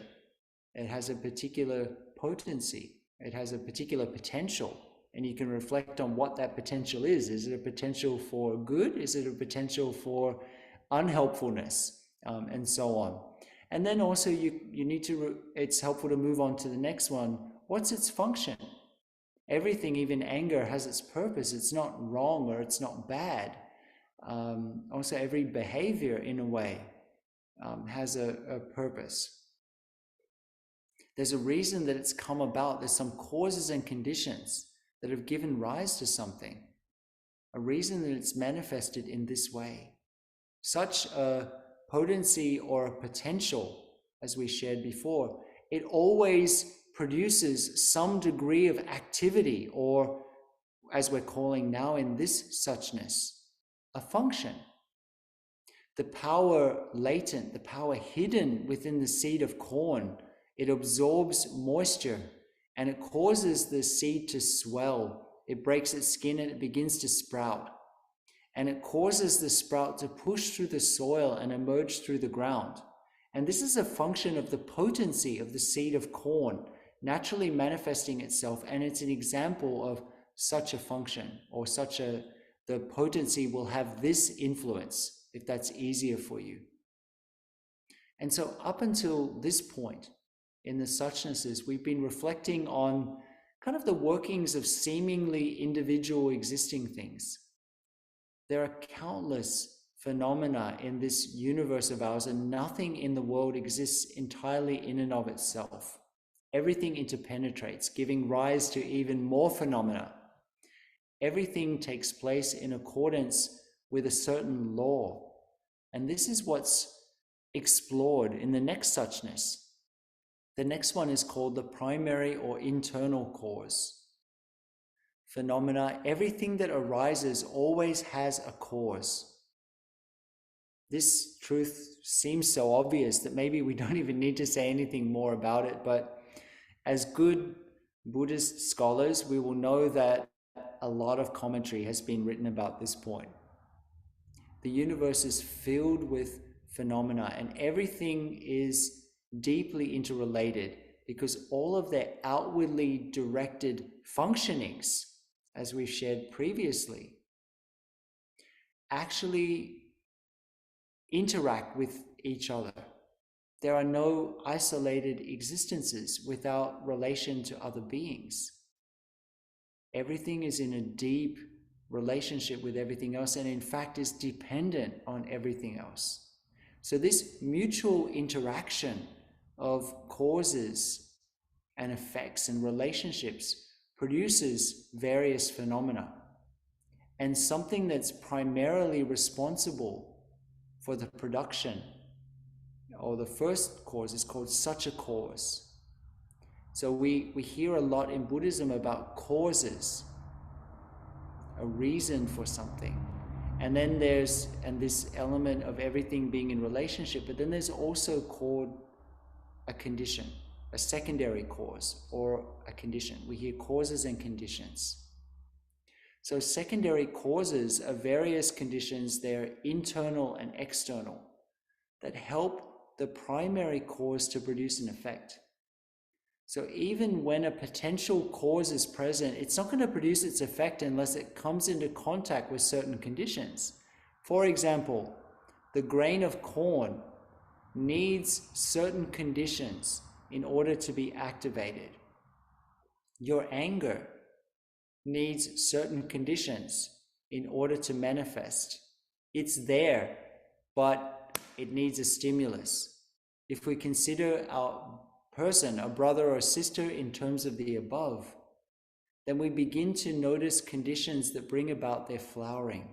It has a particular potency. It has a particular potential. And you can reflect on what that potential is. Is it a potential for good? Is it a potential for unhelpfulness? And so on. And then also you need to, it's helpful to move on to the next one. What's its function? Everything, even anger, has its purpose. It's not wrong or it's not bad. Also, every behavior, in a way, has a purpose. There's a reason that it's come about. There's some causes and conditions that have given rise to something. A reason that it's manifested in this way. Such a potency or a potential, as we shared before, it always produces some degree of activity, or as we're calling now in this suchness, a function. The power latent, the power hidden within the seed of corn, it absorbs moisture and it causes the seed to swell. It breaks its skin and it begins to sprout. And it causes the sprout to push through the soil and emerge through the ground. And this is a function of the potency of the seed of corn naturally manifesting itself, and it's an example of such a function, or the potency will have this influence, if that's easier for you. And so up until this point in the suchnesses, we've been reflecting on kind of the workings of seemingly individual existing things. There are countless phenomena in this universe of ours, and nothing in the world exists entirely in and of itself. Everything interpenetrates, giving rise to even more phenomena. Everything takes place in accordance with a certain law. And this is what's explored in the next suchness. The next one is called the primary or internal cause. Phenomena, everything that arises always has a cause. This truth seems so obvious that maybe we don't even need to say anything more about it, but as good Buddhist scholars, we will know that a lot of commentary has been written about this point. The universe is filled with phenomena, and everything is deeply interrelated because all of their outwardly directed functionings, as we've shared previously, actually interact with each other. There are no isolated existences without relation to other beings. Everything is in a deep relationship with everything else, and in fact is dependent on everything else. So this mutual interaction of causes and effects and relationships produces various phenomena. And something that's primarily responsible for the production, or the first cause, is called such a cause. So we hear a lot in Buddhism about causes, a reason for something. And then there's this element of everything being in relationship, but then there's also called a condition, a secondary cause or a condition. We hear causes and conditions. So secondary causes are various conditions, they're internal and external, that help the primary cause to produce an effect. So even when a potential cause is present, it's not going to produce its effect unless it comes into contact with certain conditions. For example, the grain of corn needs certain conditions in order to be activated. Your anger needs certain conditions in order to manifest. It's there, but it needs a stimulus. If we consider our person, a brother or sister, in terms of the above, then we begin to notice conditions that bring about their flowering.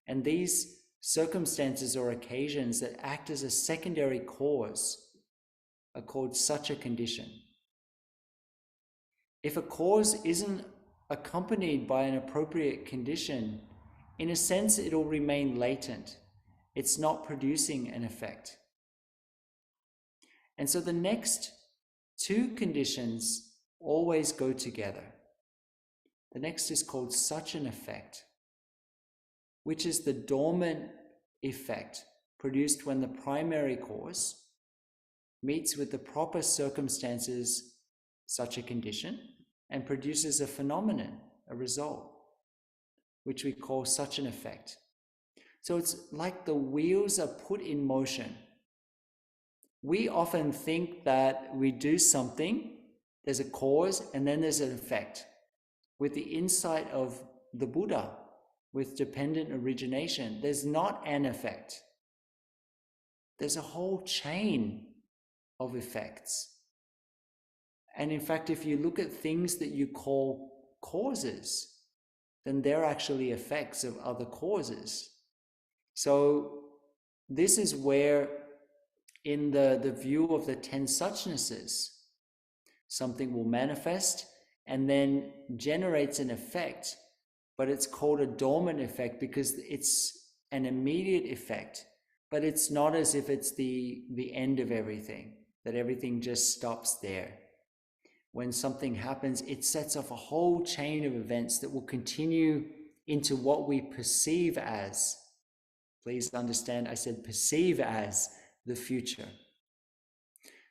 And these circumstances or occasions that act as a secondary cause are called such a condition. If a cause isn't accompanied by an appropriate condition, in a sense it'll remain latent. It's not producing an effect. And so the next two conditions always go together. The next is called such an effect, which is the dormant effect produced when the primary cause meets with the proper circumstances, such a condition, and produces a phenomenon, a result, which we call such an effect. So it's like the wheels are put in motion. We often think that we do something, there's a cause, and then there's an effect. With the insight of the Buddha, with dependent origination, there's not an effect. There's a whole chain of effects. And in fact, if you look at things that you call causes, then they're actually effects of other causes. So this is where, in the view of the Ten Suchnesses, something will manifest and then generates an effect, but it's called a dormant effect because it's an immediate effect, but it's not as if it's the end of everything, that everything just stops there. When something happens, it sets off a whole chain of events that will continue into what we perceive as, please understand, I said perceive as, the future.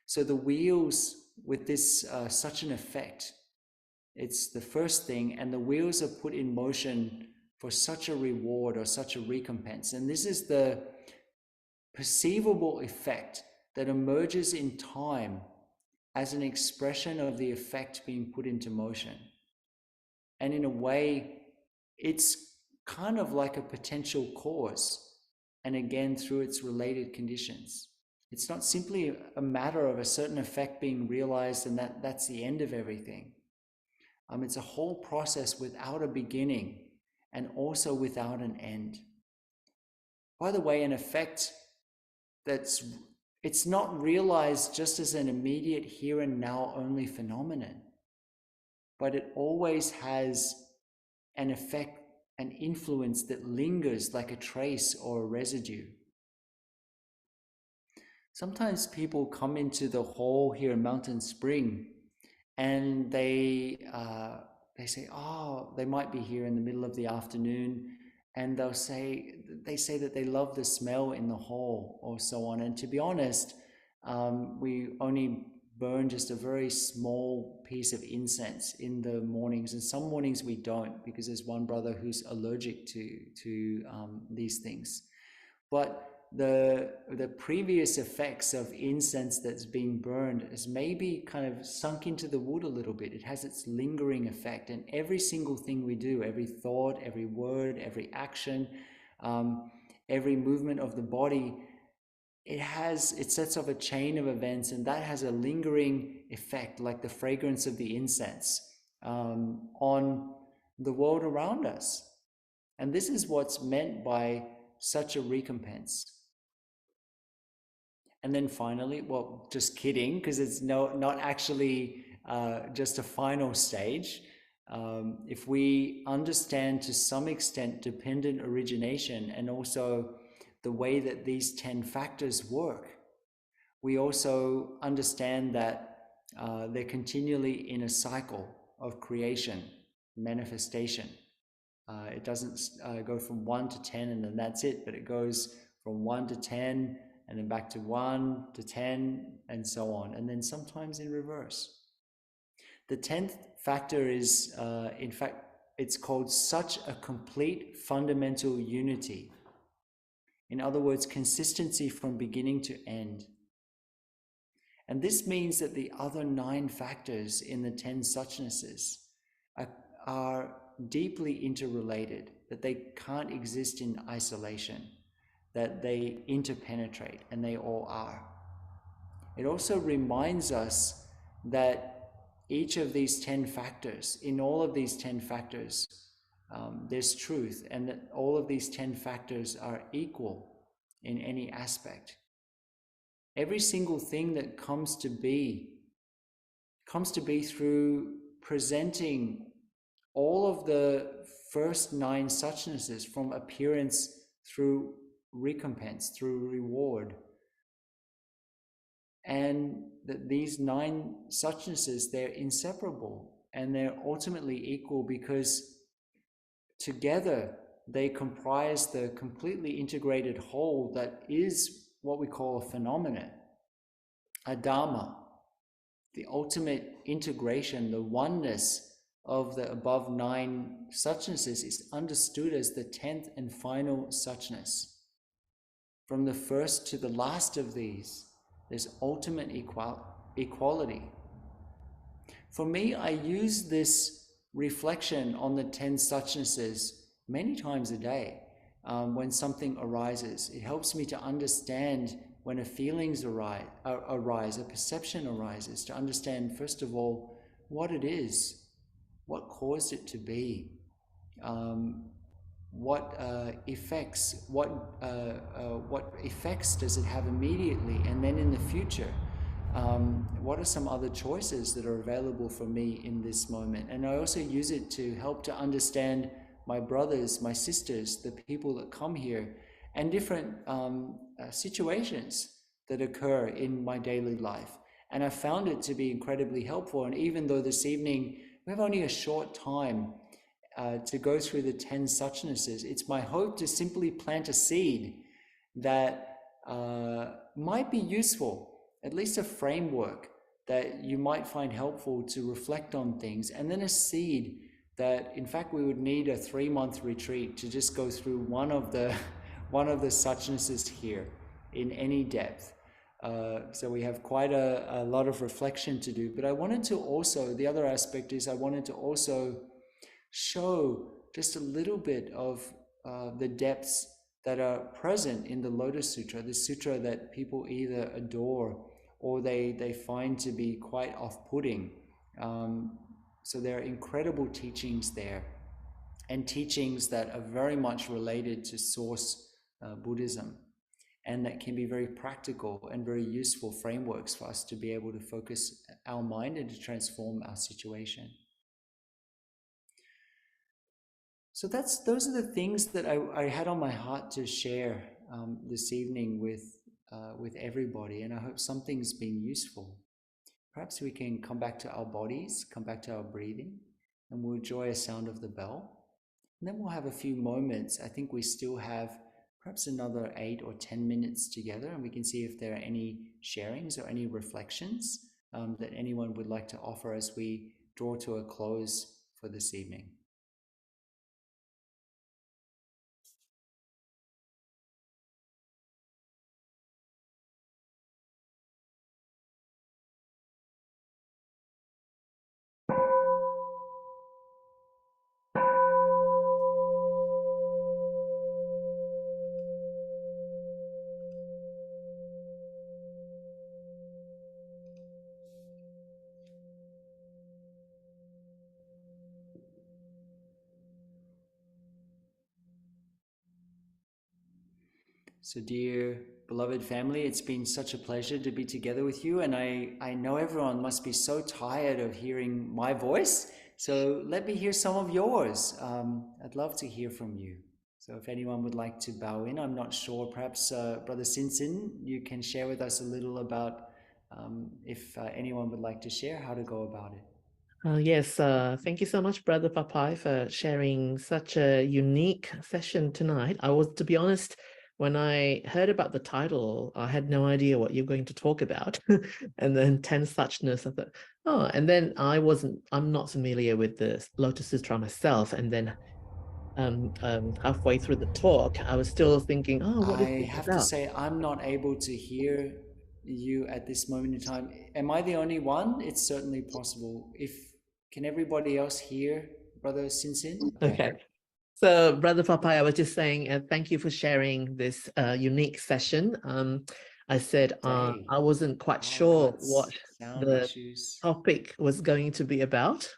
So the wheels with this such an effect, it's the first thing, and the wheels are put in motion for such a reward or such a recompense. And this is the perceivable effect that emerges in time as an expression of the effect being put into motion. And in a way, it's kind of like a potential cause, and again, through its related conditions. It's not simply a matter of a certain effect being realized and that's the end of everything. It's a whole process without a beginning and also without an end. By the way, an effect that's it's not realized just as an immediate here and now only phenomenon, but it always has an effect, an influence that lingers like a trace or a residue. Sometimes people come into the hall here in Mountain Spring and they say, oh, they might be here in the middle of the afternoon, and they say that they love the smell in the hall or so on. And to be honest, we only burn just a very small piece of incense in the mornings, and some mornings we don't, because there's one brother who's allergic to these things. But the previous effects of incense that's being burned is maybe kind of sunk into the wood a little bit. It has its lingering effect, and every single thing we do, every thought, every word, every action, every movement of the body, it sets off a chain of events, and that has a lingering effect, like the fragrance of the incense, on the world around us. And this is what's meant by such a recompense. And then finally, well, just kidding, because it's not actually just a final stage. If we understand to some extent dependent origination and also the way that these 10 factors work, we also understand that they're continually in a cycle of creation, manifestation. It doesn't go from 1 to 10 and then that's it, but it goes from 1 to 10 and then back to 1 to 10 and so on, and then sometimes in reverse. The 10th factor is, in fact, it's called such a complete fundamental unity. In other words, consistency from beginning to end. And this means that the other 9 factors in the 10 Suchnesses are deeply interrelated, that they can't exist in isolation, that they interpenetrate, and they all are. It also reminds us that each of these 10 factors, in all of these 10 factors, there's truth, and that all of these 10 factors are equal in any aspect. Every single thing that comes to be through presenting all of the first 9 Suchnesses, from appearance through recompense, through reward. And that these 9 Suchnesses, they're inseparable and they're ultimately equal, because together they comprise the completely integrated whole that is what we call a phenomenon, a dharma, the ultimate integration, the oneness of the above 9 Suchnesses is understood as the 10th and final Suchness. From the first to the last of these, there's ultimate equality. For me, I use this reflection on the 10 Suchnesses many times a day when something arises. It helps me to understand when a feelings arise, a perception arises, to understand, first of all, what it is, what caused it to be, what effects does it have immediately, and then in the future, what are some other choices that are available for me in this moment. And I also use it to help to understand my brothers, my sisters, the people that come here, and different situations that occur in my daily life. And I found it to be incredibly helpful. And even though this evening we have only a short time to go through the 10 Suchnesses, it's my hope to simply plant a seed that might be useful, at least a framework that you might find helpful to reflect on things, and then a seed that, in fact, we would need a 3-month retreat to just go through one of the Suchnesses here in any depth. So we have quite a lot of reflection to do. But I wanted to also, the other aspect is I wanted to also show just a little bit of the depths that are present in the Lotus Sutra, the sutra that people either adore or they find to be quite off-putting. So there are incredible teachings there, and teachings that are very much related to source Buddhism. and that can be very practical and very useful frameworks for us to be able to focus our mind and to transform our situation. So those are the things that I had on my heart to share this evening with everybody, and I hope something's been useful. Perhaps we can come back to our bodies, come back to our breathing, and we'll enjoy a sound of the bell. And then we'll have a few moments. I think we still have perhaps another 8 or 10 minutes together, and we can see if there are any sharings or any reflections that anyone would like to offer as we draw to a close for this evening. So, dear beloved family, it's been such a pleasure to be together with you. And I know everyone must be so tired of hearing my voice. So, let me hear some of yours. I'd love to hear from you. So, if anyone would like to bow in, I'm not sure. Perhaps Brother Sinsin, you can share with us a little about if anyone would like to share how to go about it. Yes, thank you so much, Brother Phap Hai, for sharing such a unique session tonight. To be honest, when I heard about the title, I had no idea what you're going to talk about. And then Ten Suchnesses, I thought, oh, and then I'm not familiar with the Lotus Sutra myself. And then halfway through the talk, I was still thinking, oh, what is I this have to about? say, I'm not able to hear you at this moment in time. Am I the only one? It's certainly possible. Can everybody else hear Brother Sinsin? Okay. So, Brother Phap Hai, I was just saying, thank you for sharing this unique session. I said Day. I wasn't quite Oh, sure what it's sound the issues. topic was going to be about,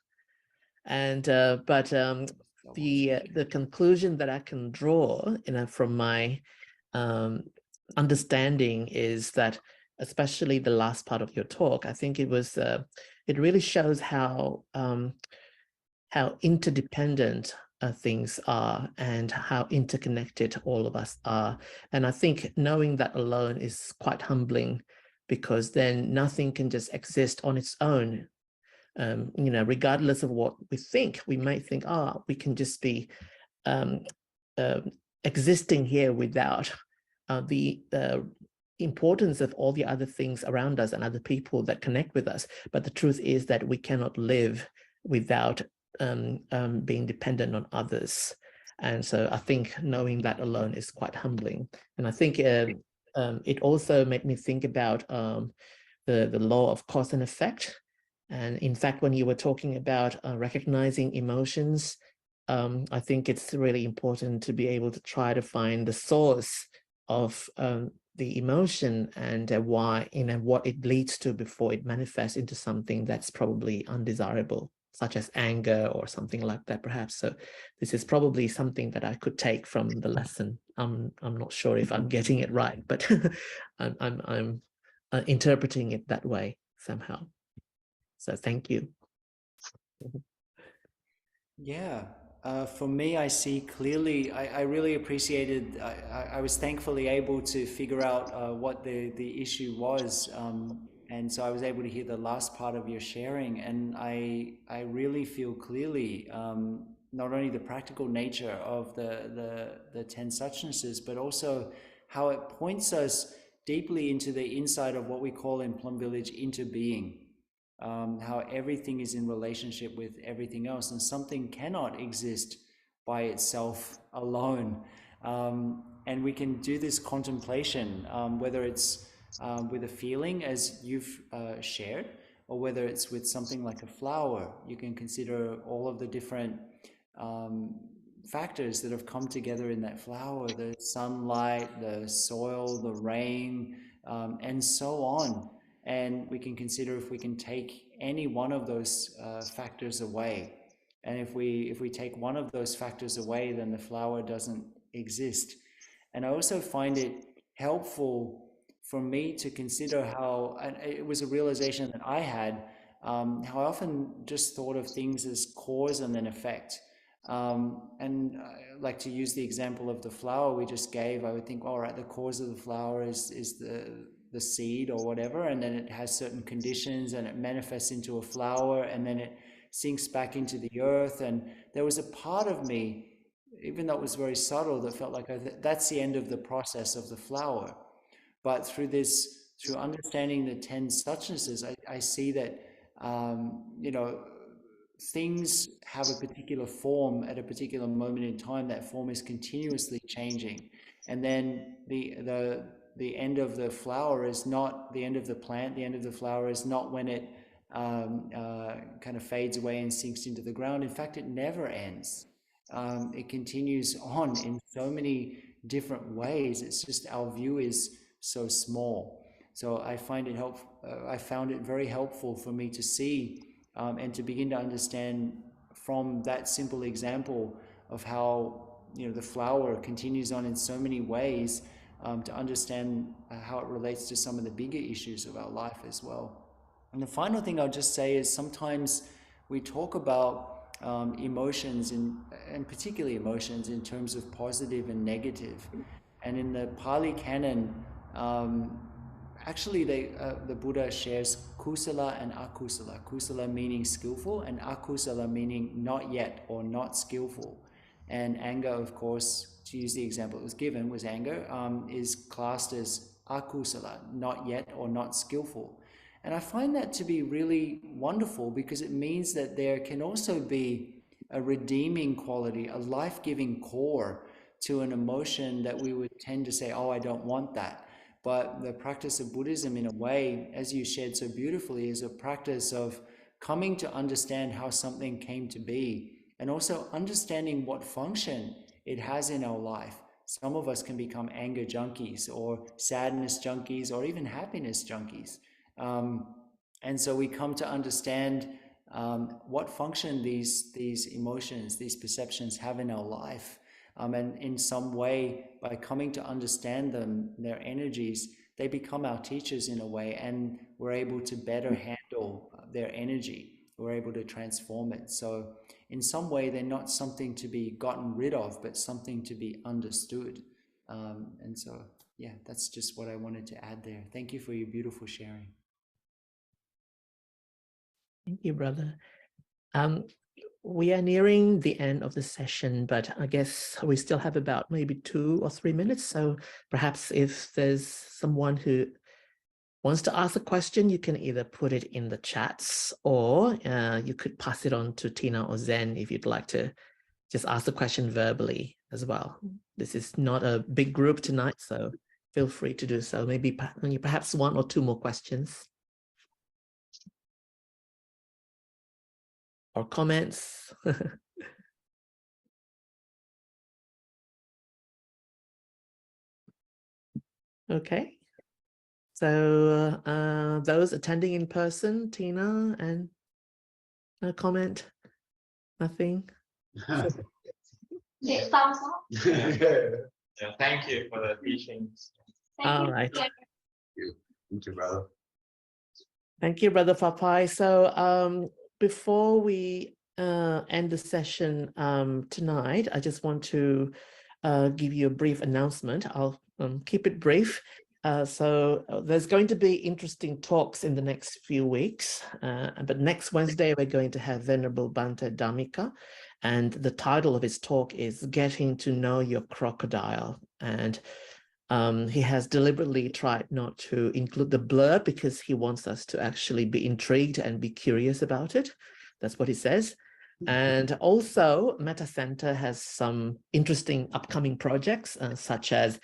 and but Double checking. the conclusion that I can draw, from my understanding is that, especially the last part of your talk, I think it really shows how interdependent things are and how interconnected all of us are. And I think knowing that alone is quite humbling, because then nothing can just exist on its own. Regardless of what we think, we may think, we can just be um, uh, existing here without the importance of all the other things around us and other people that connect with us. But the truth is that we cannot live without being dependent on others. And so I think knowing that alone is quite humbling. And I think it also made me think about the law of cause and effect. And in fact, when you were talking about recognizing emotions, I think it's really important to be able to try to find the source of the emotion and what it leads to before it manifests into something that's probably undesirable, such as anger or something like that, perhaps. So this is probably something that I could take from the lesson. I'm not sure if I'm getting it right, but I'm interpreting it that way somehow. So thank you. Yeah. For me, I see clearly. I really appreciated. I was thankfully able to figure out what the issue was, and so I was able to hear the last part of your sharing, and I really feel clearly not only the practical nature of the Ten Suchnesses, but also how it points us deeply into the inside of what we call in Plum Village interbeing. How everything is in relationship with everything else, and something cannot exist by itself alone. And we can do this contemplation, whether it's with a feeling, as you've shared, or whether it's with something like a flower. You can consider all of the different um, factors that have come together in that flower: the sunlight, the soil, the rain, and so on. And we can consider if we can take any one of those factors away. And if we take one of those factors away, then the flower doesn't exist. And I also find it helpful for me to consider how, and it was a realization that I had, how I often just thought of things as cause and then effect. And I like to use the example of the flower we just gave. I would think, all right, the cause of the flower is the seed or whatever, and then it has certain conditions and it manifests into a flower, and then it sinks back into the earth. And there was a part of me, even though it was very subtle, that felt like that's the end of the process of the flower. But through understanding the 10 Suchnesses, I see that, you know, things have a particular form at a particular moment in time. That form is continuously changing, and then the end of the flower is not the end of the plant. The end of the flower is not when it kind of fades away and sinks into the ground. In fact, it never ends. It continues on in so many different ways. It's just our view is so small. So I find it I found it very helpful for me to see and to begin to understand from that simple example of how, you know, the flower continues on in so many ways, to understand how it relates to some of the bigger issues of our life as well. And the final thing I'll just say is sometimes we talk about emotions, and particularly emotions, in terms of positive and negative. And in the Pali Canon, actually the Buddha shares kusala and akusala. Kusala meaning skillful, and akusala meaning not yet or not skillful. And anger, of course, to use the example that was given, was anger, is classed as akusala, not yet or not skillful. And I find that to be really wonderful, because it means that there can also be a redeeming quality, a life-giving core to an emotion that we would tend to say, oh, I don't want that. But the practice of Buddhism, in a way, as you shared so beautifully, is a practice of coming to understand how something came to be, and also understanding what function it has in our life. Some of us can become anger junkies, or sadness junkies, or even happiness junkies. And so we come to understand what function these emotions, these perceptions have in our life. And in some way, by coming to understand them, their energies, they become our teachers in a way, and we're able to better handle their energy. We're able to transform it. So in some way, they're not something to be gotten rid of, but something to be understood. And so, yeah, that's just what I wanted to add there. Thank you for your beautiful sharing. Thank you, brother. We are nearing the end of the session, but I guess we still have about maybe 2 or 3 minutes. So perhaps if there's someone who wants to ask a question, you can either put it in the chats, or you could pass it on to Tina or Zen if you'd like to just ask the question verbally as well. This is not a big group tonight, so feel free to do so. Maybe perhaps 1 or 2 more questions. Or comments. Okay. So those attending in person, Tina, and no comment, nothing. Yeah, thumbs up. Yeah, thank you for the teachings. All right. Thank you, brother. Thank you, Brother Phap Hai. So before we end the session tonight, I just want to give you a brief announcement. I'll keep it brief. So there's going to be interesting talks in the next few weeks, but next Wednesday we're going to have Venerable Bhante Dhammika, and the title of his talk is Getting to Know Your Crocodile. And he has deliberately tried not to include the blurb because he wants us to actually be intrigued and be curious about it. That's what he says. And also, Metta Center has some interesting upcoming projects, such as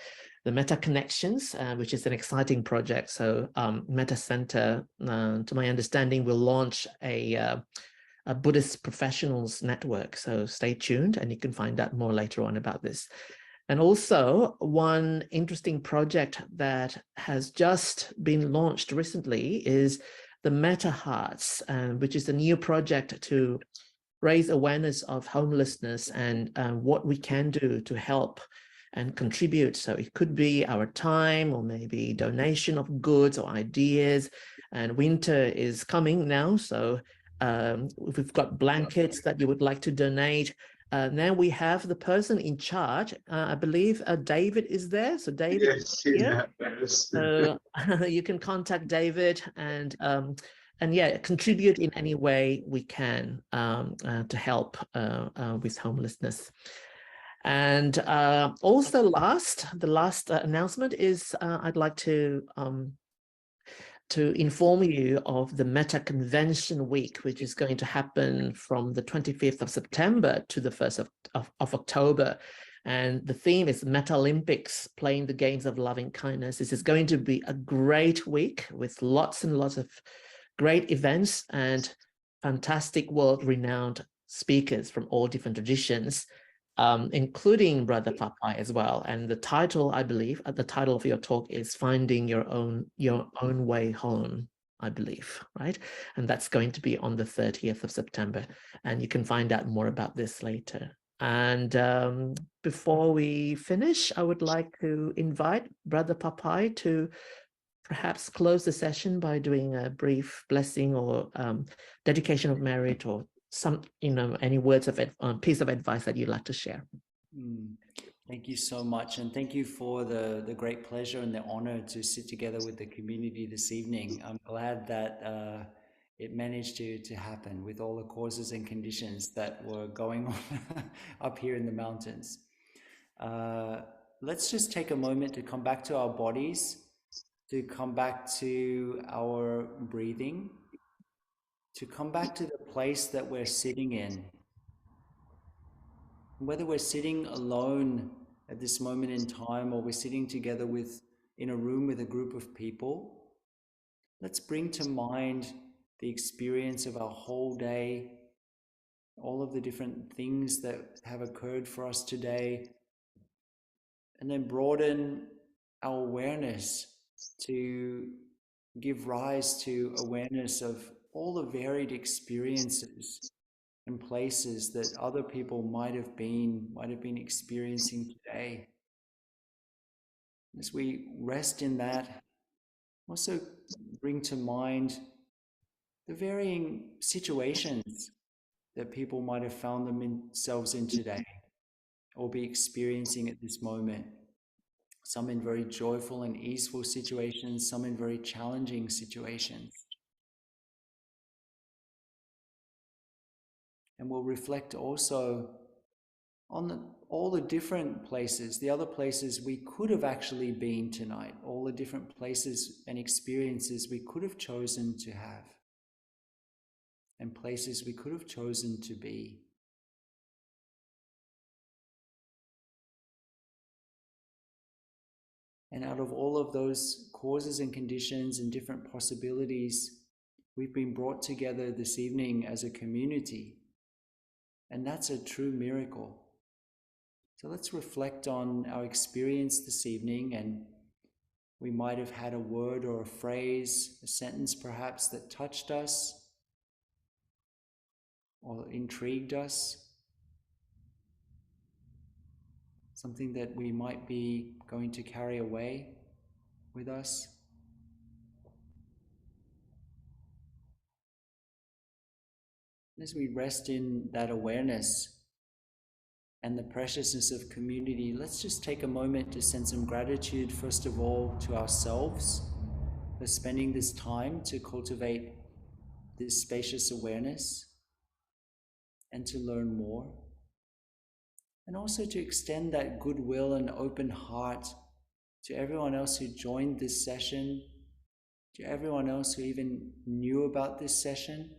the Metta Connections, which is an exciting project. So Metta Center, to my understanding, will launch a Buddhist professionals network. So stay tuned, and you can find out more later on about this. And also, one interesting project that has just been launched recently is the Metta Hearts, which is a new project to raise awareness of homelessness and what we can do to help and contribute. So it could be our time, or maybe donation of goods or ideas. And winter is coming now, so if we've got blankets that you would like to donate, now we have the person in charge. I believe David is there. So David, Yes, here. yes. So you can contact David and yeah, contribute in any way we can to help with homelessness. And also the last announcement is I'd like to inform you of the Metta Convention Week, which is going to happen from the 25th of September to the 1st of October. And the theme is Metta Olympics, playing the games of loving kindness. This is going to be a great week with lots and lots of great events and fantastic world-renowned speakers from all different traditions, including Brother Phap Hai as well. And the title, I believe, the title of your talk is Finding Your Own Way Home, I believe, right? And that's going to be on the 30th of September. And you can find out more about this later. And before we finish, I would like to invite Brother Phap Hai to perhaps close the session by doing a brief blessing or dedication of merit, or some, any words of piece of advice that you'd like to share. Thank you so much, and thank you for the great pleasure and the honor to sit together with the community this evening. I'm glad that it managed to happen with all the causes and conditions that were going on up here in the mountains. Let's just take a moment to come back to our bodies, to come back to our breathing, to come back to the place that we're sitting in. Whether we're sitting alone at this moment in time, or we're sitting together in a room with a group of people, let's bring to mind the experience of our whole day, all of the different things that have occurred for us today, and then broaden our awareness to give rise to awareness of all the varied experiences and places that other people might have been experiencing today. As we rest in that, also bring to mind the varying situations that people might have found themselves in today, or be experiencing at this moment. Some in very joyful and easeful situations, some in very challenging situations. And we'll reflect also on all the different places, the other places we could have actually been tonight, all the different places and experiences we could have chosen to have, and places we could have chosen to be. And out of all of those causes and conditions and different possibilities, we've been brought together this evening as a community. And that's a true miracle. So let's reflect on our experience this evening, and we might have had a word or a phrase, a sentence perhaps, that touched us or intrigued us. Something that we might be going to carry away with us. As we rest in that awareness and the preciousness of community, let's just take a moment to send some gratitude, first of all, to ourselves for spending this time to cultivate this spacious awareness and to learn more. And also to extend that goodwill and open heart to everyone else who joined this session, to everyone else who even knew about this session.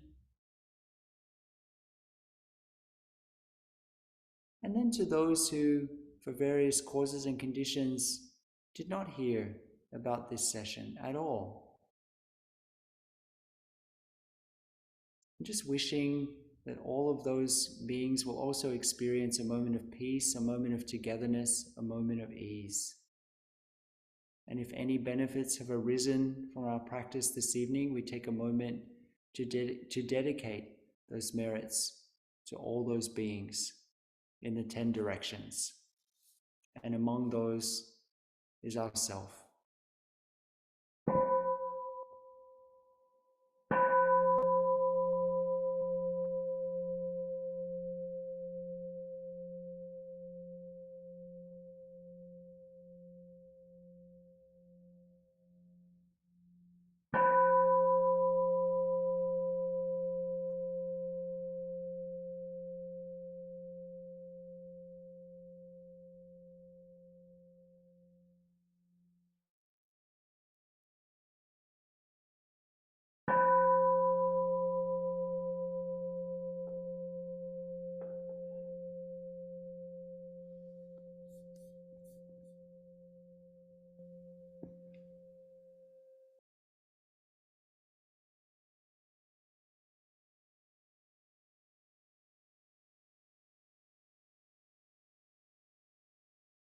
And then to those who, for various causes and conditions, did not hear about this session at all. I'm just wishing that all of those beings will also experience a moment of peace, a moment of togetherness, a moment of ease. And if any benefits have arisen from our practice this evening, we take a moment to dedicate those merits to all those beings in the 10 directions. and among those is ourself.